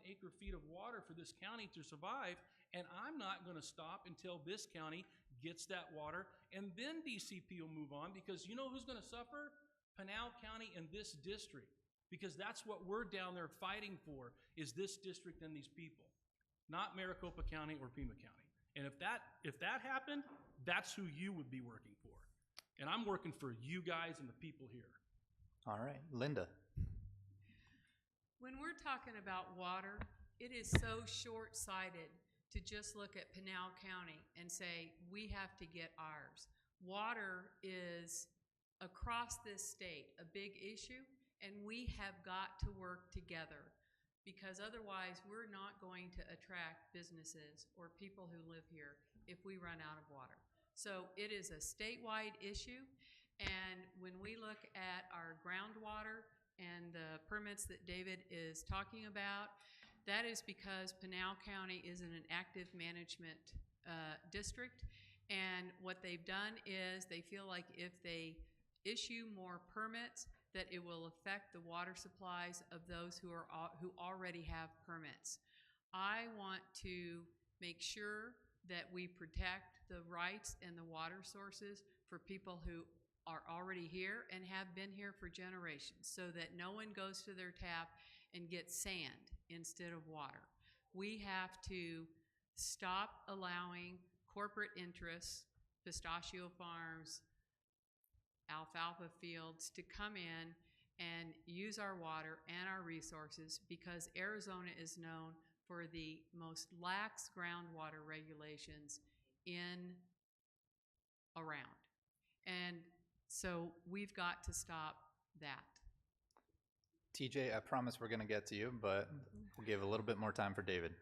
acre feet of water for this county to survive, and I'm not going to stop until this county gets that water, and then DCP will move on, because you know who's going to suffer? Pinal County and this district, because that's what we're down there fighting for, is this district and these people, not Maricopa County or Pima County. And if that happened, that's who you would be working for. And I'm working for you guys and the people here. All right, Linda. When we're talking about water, it is so short-sighted to just look at Pinal County and say, we have to get ours. Water is, across this state, a big issue, and we have got to work together, because otherwise we're not going to attract businesses or people who live here if we run out of water. So it is a statewide issue, and when we look at our groundwater and the permits that David is talking about, that is because Pinal County is in an active management district, and what they've done is they feel like if they issue more permits, that it will affect the water supplies of those who already have permits. I want to make sure that we protect the rights and the water sources for people who are already here and have been here for generations, so that no one goes to their tap and gets sand instead of water. We have to stop allowing corporate interests, pistachio farms, alfalfa fields to come in and use our water and our resources, because Arizona is known for the most lax groundwater regulations around. And so we've got to stop that. TJ, I promise we're going to get to you, but we'll give a little bit more time for David.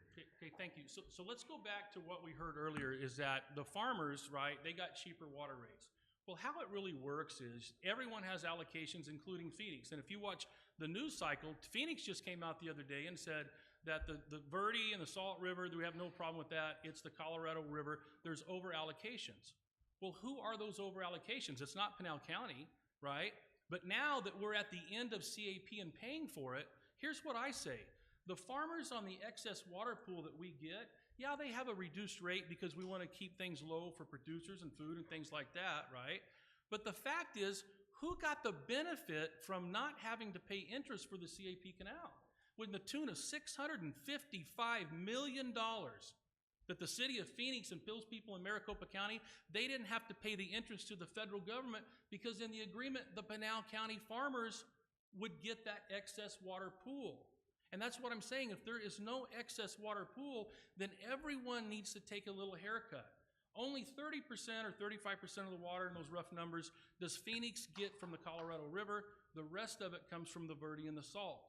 Okay, thank you. So let's go back to what we heard earlier, is that the farmers, right, they got cheaper water rates. Well, how it really works is everyone has allocations, including Phoenix. And if you watch the news cycle, Phoenix just came out the other day and said that the Verde and the Salt River, we have no problem with that. It's the Colorado River. There's over allocations. Well, who are those over allocations? It's not Pinal County, right? But now that we're at the end of CAP and paying for it, here's what I say. The farmers on the excess water pool that we get, yeah, they have a reduced rate because we want to keep things low for producers and food and things like that, right? But the fact is, who got the benefit from not having to pay interest for the CAP canal? with the tune of $655 million that the city of Phoenix and those people in Maricopa County, they didn't have to pay the interest to the federal government because in the agreement, the Pinal County farmers would get that excess water pool. And that's what I'm saying. If there is no excess water pool, then everyone needs to take a little haircut. Only 30% or 35% of the water in those rough numbers does Phoenix get from the Colorado River. The rest of it comes from the Verde and the Salt.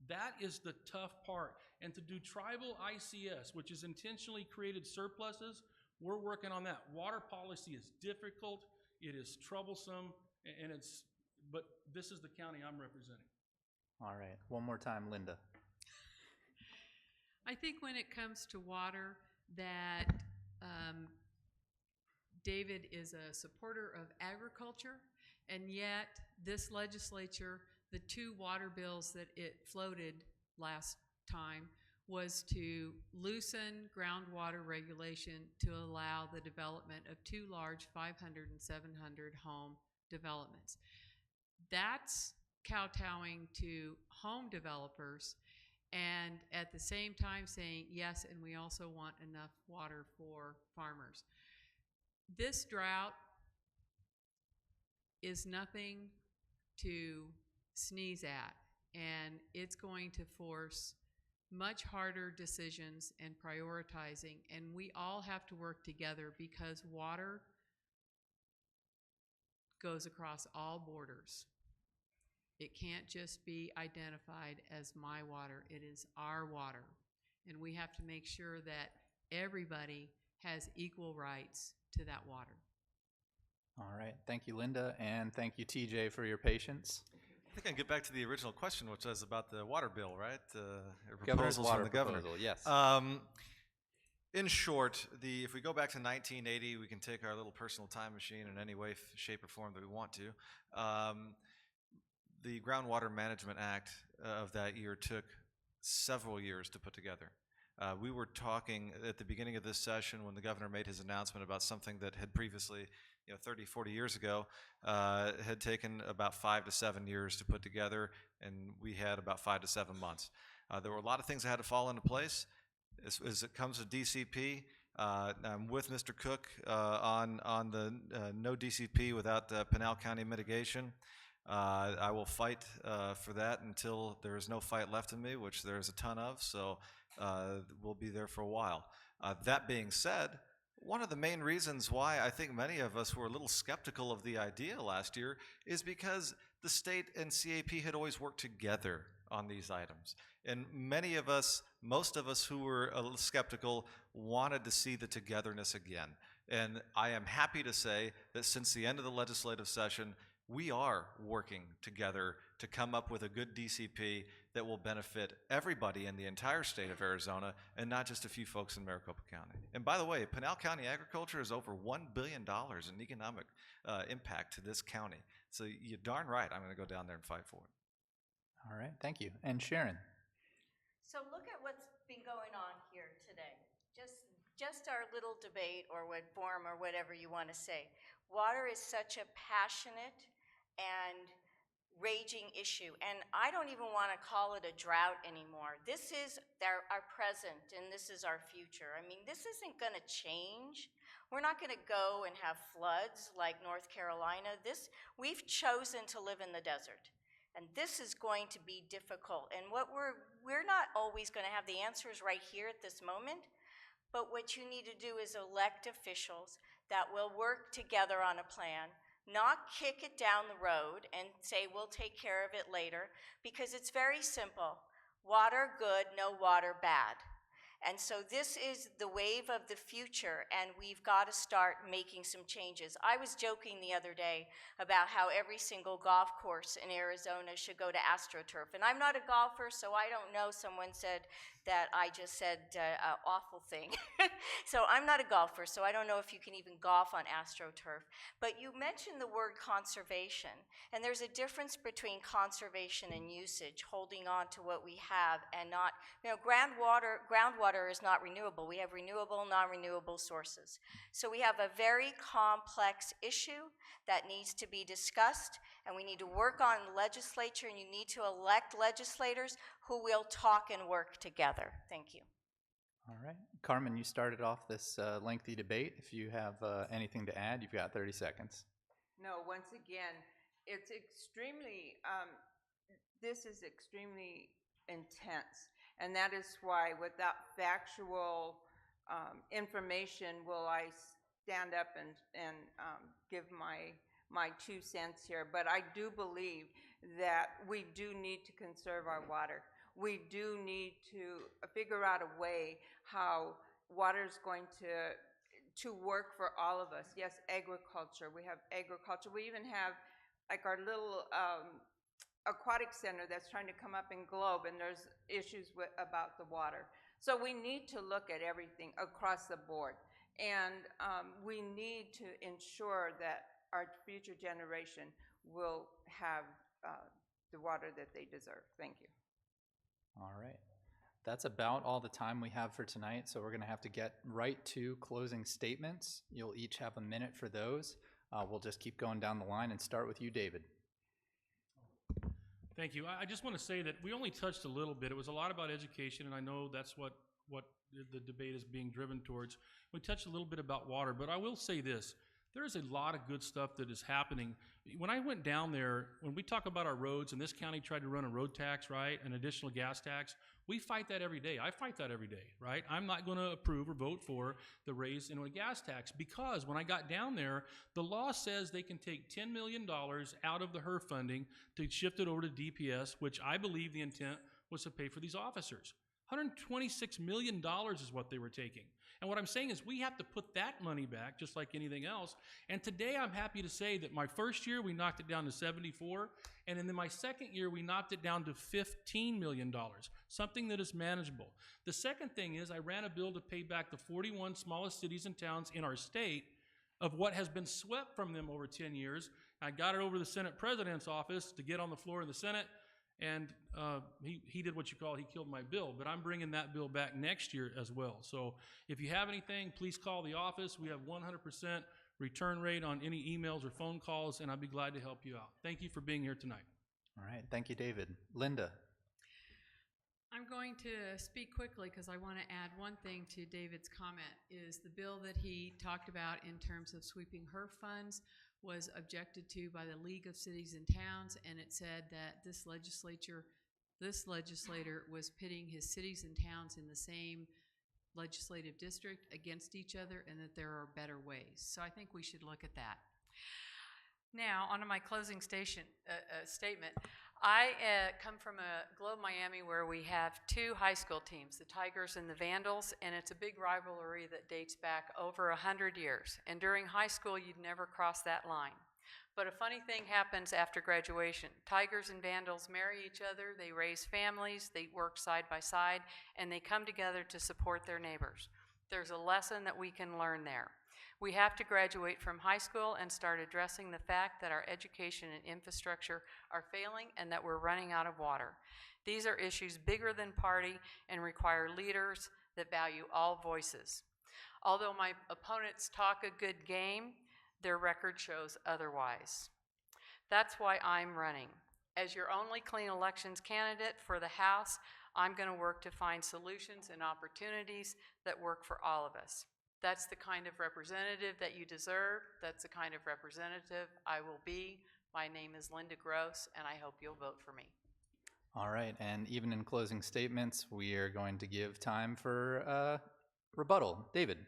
That is the tough part. And to do tribal ICS, which is intentionally created surpluses, we're working on that. Water policy is difficult, it is troublesome, but this is the county I'm representing. All right, one more time, Linda. I think when it comes to water that David is a supporter of agriculture, and yet this legislature, the two water bills that it floated last time was to loosen groundwater regulation to allow the development of two large 500 and 700 home developments. That's kowtowing to home developers and at the same time saying, yes, and we also want enough water for farmers. This drought is nothing to sneeze at, and it's going to force much harder decisions and prioritizing, and we all have to work together because water goes across all borders. It can't just be identified as my water, it is our water. And we have to make sure that everybody has equal rights to that water. All right, thank you, Linda, and thank you, TJ, for your patience. I think I can get back to the original question, which was about the water bill, right? Governor's Proposals water from the governor. proposal, yes. In short, if we go back to 1980, we can take our little personal time machine in any way, shape, or form that we want to. The Groundwater Management Act of that year took several years to put together. We were talking at the beginning of this session when the governor made his announcement about something that had previously, 30, 40 years ago, had taken about 5 to 7 years to put together, and we had about 5 to 7 months. There were a lot of things that had to fall into place. As it comes to DCP, I'm with Mr. Cook on the no DCP without Pinal County mitigation. I will fight for that until there is no fight left in me, which there's a ton of, so we'll be there for a while. That being said, one of the main reasons why I think many of us were a little skeptical of the idea last year is because the state and CAP had always worked together on these items. And many of us, most of us who were a little skeptical, wanted to see the togetherness again. And I am happy to say that since the end of the legislative session, we are working together to come up with a good DCP that will benefit everybody in the entire state of Arizona and not just a few folks in Maricopa County. And by the way, Pinal County agriculture is over $1 billion in economic impact to this county. So you're darn right I'm going to go down there and fight for it. All right, thank you. And Sharon. So look at what's been going on here today. Just our little debate or what form or whatever you want to say. Water is such a passionate and raging issue, and I don't even want to call it a drought anymore. This is our present, and this is our future. I mean, this isn't going to change. We're not going to go and have floods like North Carolina. We've chosen to live in the desert, and this is going to be difficult. And what we're not always going to have the answers right here at this moment, but what you need to do is elect officials that will work together on a plan, not kick it down the road and say we'll take care of it later, because it's very simple. Water good, no water bad. And so this is the wave of the future, and we've got to start making some changes. I was joking the other day about how every single golf course in Arizona should go to AstroTurf. And I'm not a golfer, so I don't know. Someone said that I just said an awful thing. So I'm not a golfer, so I don't know if you can even golf on AstroTurf. But you mentioned the word conservation, and there's a difference between conservation and usage, holding on to what we have and not, groundwater is not renewable. We have renewable, non-renewable sources. So we have a very complex issue that needs to be discussed, and we need to work on the legislature, and you need to elect legislators who will talk and work together. Thank you. All right. Carmen, you started off this lengthy debate. If you have anything to add, you've got 30 seconds. No, once again, it's extremely, this is extremely intense. And that is why without factual information will I stand up and give my 2 cents here. But I do believe that we do need to conserve our water. We do need to figure out a way how water is going to work for all of us. Yes, agriculture. We have agriculture. We even have like our little aquatic center that's trying to come up in Globe, and there's issues about the water. So we need to look at everything across the board, and we need to ensure that our future generation will have the water that they deserve. Thank you. All right. That's about all the time we have for tonight, so we're going to have to get right to closing statements. You'll each have a minute for those. We'll just keep going down the line and start with you, David. Thank you. I just want to say that we only touched a little bit. It was a lot about education, and I know that's what the debate is being driven towards. We touched a little bit about water, but I will say this. There is a lot of good stuff that is happening. When I went down there, when we talk about our roads, and this county tried to run a road tax, right, an additional gas tax, we fight that every day. I fight that every day, right? I'm not going to approve or vote for the raise in a gas tax because when I got down there, the law says they can take $10 million out of the HERF funding to shift it over to DPS, which I believe the intent was to pay for these officers. $126 million is what they were taking. And what I'm saying is we have to put that money back just like anything else. And today I'm happy to say that my first year we knocked it down to 74, and then my second year we knocked it down to $15 million, something that is manageable. The second thing is I ran a bill to pay back the 41 smallest cities and towns in our state of what has been swept from them over 10 years. I got it over the Senate President's office to get on the floor of the Senate, and he did what you call, he killed my bill, but I'm bringing that bill back next year as well. So if you have anything, please call the office. We have 100% return rate on any emails or phone calls, and I'd be glad to help you out. Thank you for being here tonight. All right. Thank you, David. Linda. I'm going to speak quickly because I want to add one thing to David's comment, is the bill that he talked about in terms of sweeping HERF funds was objected to by the League of Cities and Towns, and it said that this legislator was pitting his cities and towns in the same legislative district against each other, and that there are better ways. So I think we should look at that. Now, on to my closing statement. I come from a Globe Miami where we have 2 high school teams, the Tigers and the Vandals, and it's a big rivalry that dates back over 100 years. And during high school, you'd never cross that line. But a funny thing happens after graduation. Tigers and Vandals marry each other, they raise families, they work side by side, and they come together to support their neighbors. There's a lesson that we can learn there. We have to graduate from high school and start addressing the fact that our education and infrastructure are failing and that we're running out of water. These are issues bigger than party and require leaders that value all voices. Although my opponents talk a good game, their record shows otherwise. That's why I'm running. As your only Clean Elections candidate for the House, I'm going to work to find solutions and opportunities that work for all of us. That's the kind of representative that you deserve. That's the kind of representative I will be. My name is Linda Gross, and I hope you'll vote for me. All right, and even in closing statements, we are going to give time for rebuttal. David.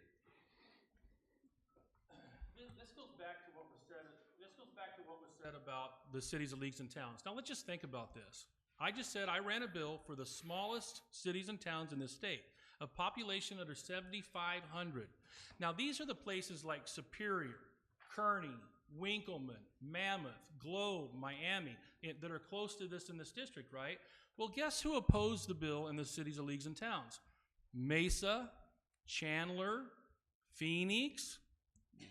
This goes back to what was said. This goes back to what was said about the cities, leagues, and towns. Now let's just think about this. I just said I ran a bill for the smallest cities and towns in this state, a population under 7,500. Now these are the places like Superior, Kearney, Winkleman, Mammoth, Globe, Miami, that are close to this in this district, right? Well, guess who opposed the bill in the cities, leagues, and towns? Mesa, Chandler, Phoenix.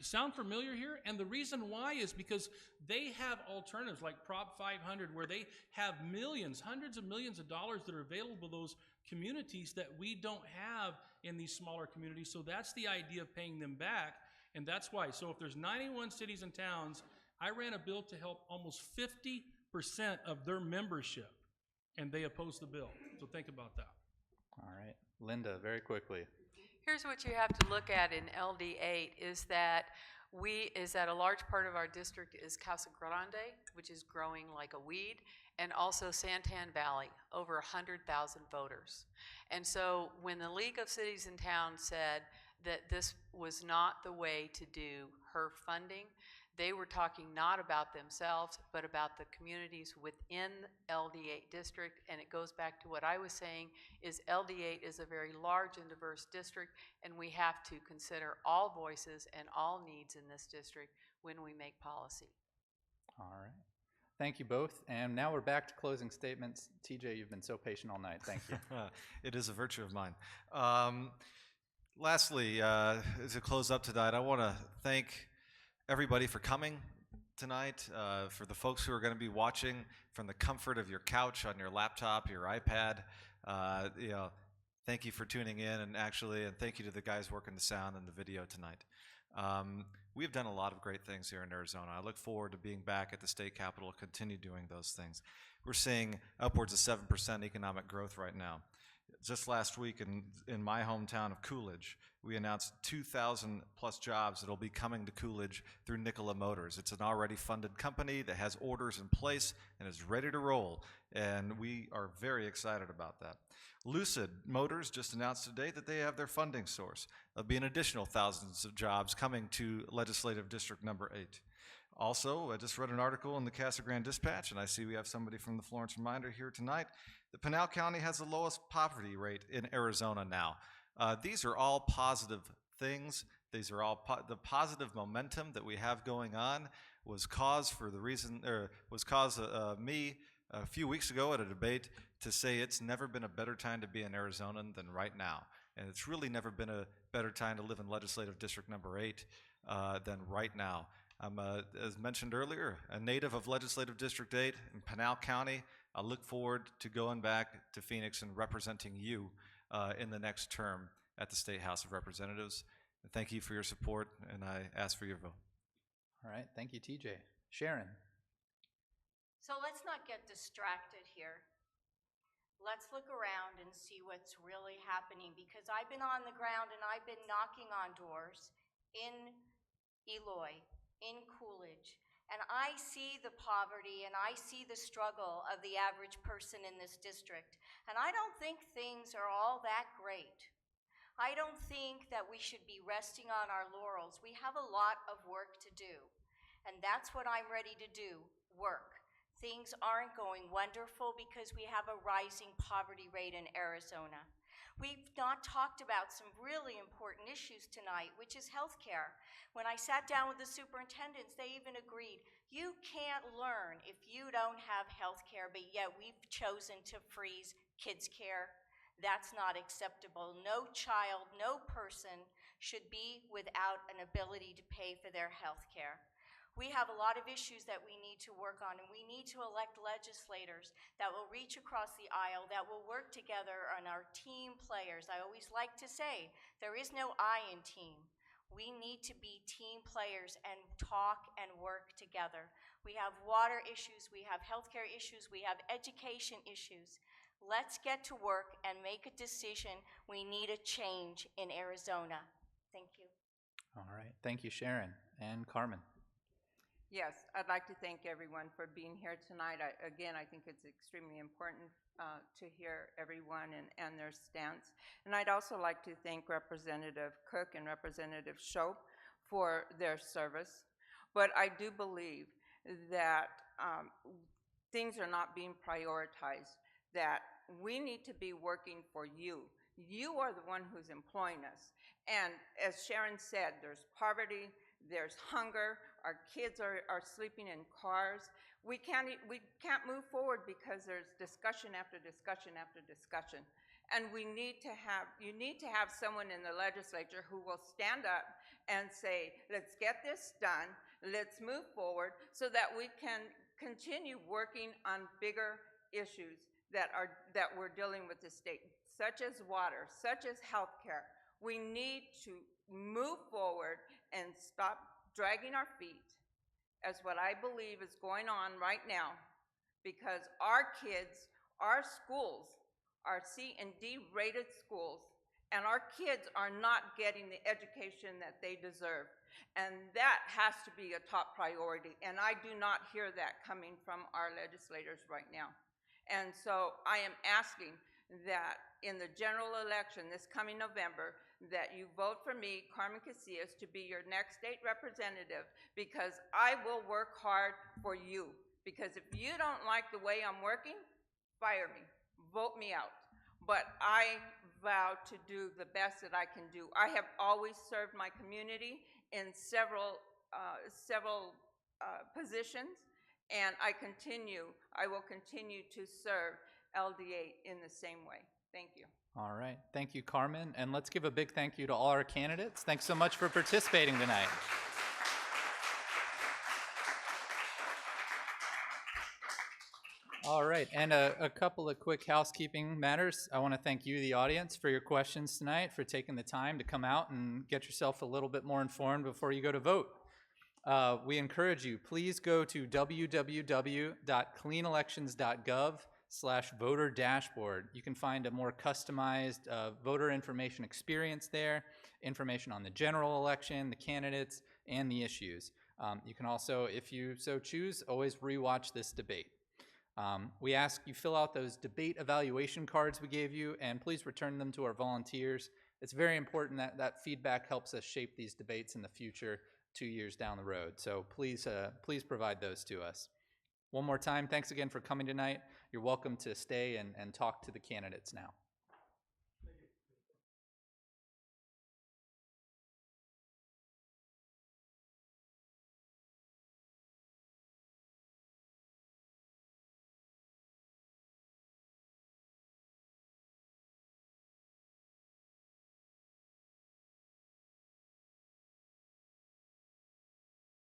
Sound familiar here? And the reason why is because they have alternatives like Prop 500 where they have millions, hundreds of millions of dollars that are available to those communities that we don't have in these smaller communities. So that's the idea of paying them back, and that's why. So if there's 91 cities and towns, I ran a bill to help almost 50% of their membership. and they opposed the bill. So think about that. All right. Linda, very quickly. Here's what you have to look at in LD8 is that a large part of our district is Casa Grande, which is growing like a weed, and also Santan Valley, over 100,000 voters. And so when the League of Cities and Towns said that this was not the way to do HERF funding, they were talking not about themselves, but about the communities within LD8 district, and it goes back to what I was saying, is LD8 is a very large and diverse district, and we have to consider all voices and all needs in this district when we make policy. All right. Thank you both. And now we're back to closing statements. TJ, you've been so patient all night. Thank you. It is a virtue of mine. Lastly, to close up tonight, I want to thank everybody for coming tonight, for the folks who are going to be watching from the comfort of your couch, on your laptop, your iPad. Thank you for tuning in, and thank you to the guys working the sound and the video tonight. We've done a lot of great things here in Arizona. I look forward to being back at the state capitol, continue doing those things. We're seeing upwards of 7% economic growth right now. Just last week in my hometown of Coolidge, we announced 2,000 plus jobs that will be coming to Coolidge through Nikola Motors. It's an already funded company that has orders in place and is ready to roll, and we are very excited about that. Lucid Motors just announced today that they have their funding source. There'll be an additional thousands of jobs coming to Legislative District Number 8. Also, I just read an article in the Casa Grande Dispatch, and I see we have somebody from the Florence Reminder here tonight, that Pinal County has the lowest poverty rate in Arizona now. These are all positive things. These are all the positive momentum that we have going on was caused me a few weeks ago at a debate to say it's never been a better time to be an Arizonan than right now. And it's really never been a better time to live in Legislative District Number 8 than right now. I'm, as mentioned earlier, a native of Legislative District 8 in Pinal County. I look forward to going back to Phoenix and representing you in the next term at the State House of Representatives. And thank you for your support, and I ask for your vote. All right. Thank you, TJ. Sharon. So let's not get distracted here. Let's look around and see what's really happening, because I've been on the ground and I've been knocking on doors in Eloy, in Coolidge, and I see the poverty and I see the struggle of the average person in this district, and I don't think things are all that great. I don't think that we should be resting on our laurels. We have a lot of work to do, and that's what I'm ready to do, work. Things aren't going wonderful because we have a rising poverty rate in Arizona. We've not talked about some really important issues tonight, which is healthcare. When I sat down with the superintendents, they even agreed, you can't learn if you don't have healthcare, but yet we've chosen to freeze kids' care. That's not acceptable. No child, no person should be without an ability to pay for their healthcare. We have a lot of issues that we need to work on, and we need to elect legislators that will reach across the aisle, that will work together on our team players. I always like to say, there is no I in team. We need to be team players and talk and work together. We have water issues, we have healthcare issues, we have education issues. Let's get to work and make a decision. We need a change in Arizona. Thank you. All right. Thank you, Sharon. And Carmen. Yes, I'd like to thank everyone for being here tonight. Again, I think it's extremely important to hear everyone and their stance. And I'd also like to thank Representative Cook and Representative Shope for their service. But I do believe that things are not being prioritized, that we need to be working for you. You are the one who's employing us. And as Sharon said, there's poverty, there's hunger, our kids are sleeping in cars. We can't move forward because there's discussion after discussion after discussion. And you need to have someone in the legislature who will stand up and say, let's get this done, let's move forward so that we can continue working on bigger issues that we're dealing with the state, such as water, such as healthcare. We need to move forward and stop dragging our feet as what I believe is going on right now, because our kids Our schools are C and D rated schools, and our kids are not getting the education that they deserve. And that has to be a top priority, and I do not hear that coming from our legislators right now. And so I am asking that in the general election this coming November, that you vote for me, Carmen Casillas, to be your next state representative, because I will work hard for you. Because if you don't like the way I'm working, fire me, vote me out. But I vow to do the best that I can do. I have always served my community in several positions, and I will continue to serve LD8 in the same way. Thank you. All right. Thank you, Carmen. And let's give a big thank you to all our candidates. Thanks so much for participating tonight. All right. And a couple of quick housekeeping matters. I want to thank you, the audience, for your questions tonight, for taking the time to come out and get yourself a little bit more informed before you go to vote. We encourage you, please go to www.cleanelections.gov/voter dashboard. You can find a more customized voter information experience there, information on the general election, the candidates, and the issues. You can also, if you so choose, always rewatch this debate. We ask you fill out those debate evaluation cards we gave you, and please return them to our volunteers. It's very important that that feedback helps us shape these debates in the future 2 years down the road. So please provide those to us. One more time, thanks again for coming tonight. You're welcome to stay and talk to the candidates now.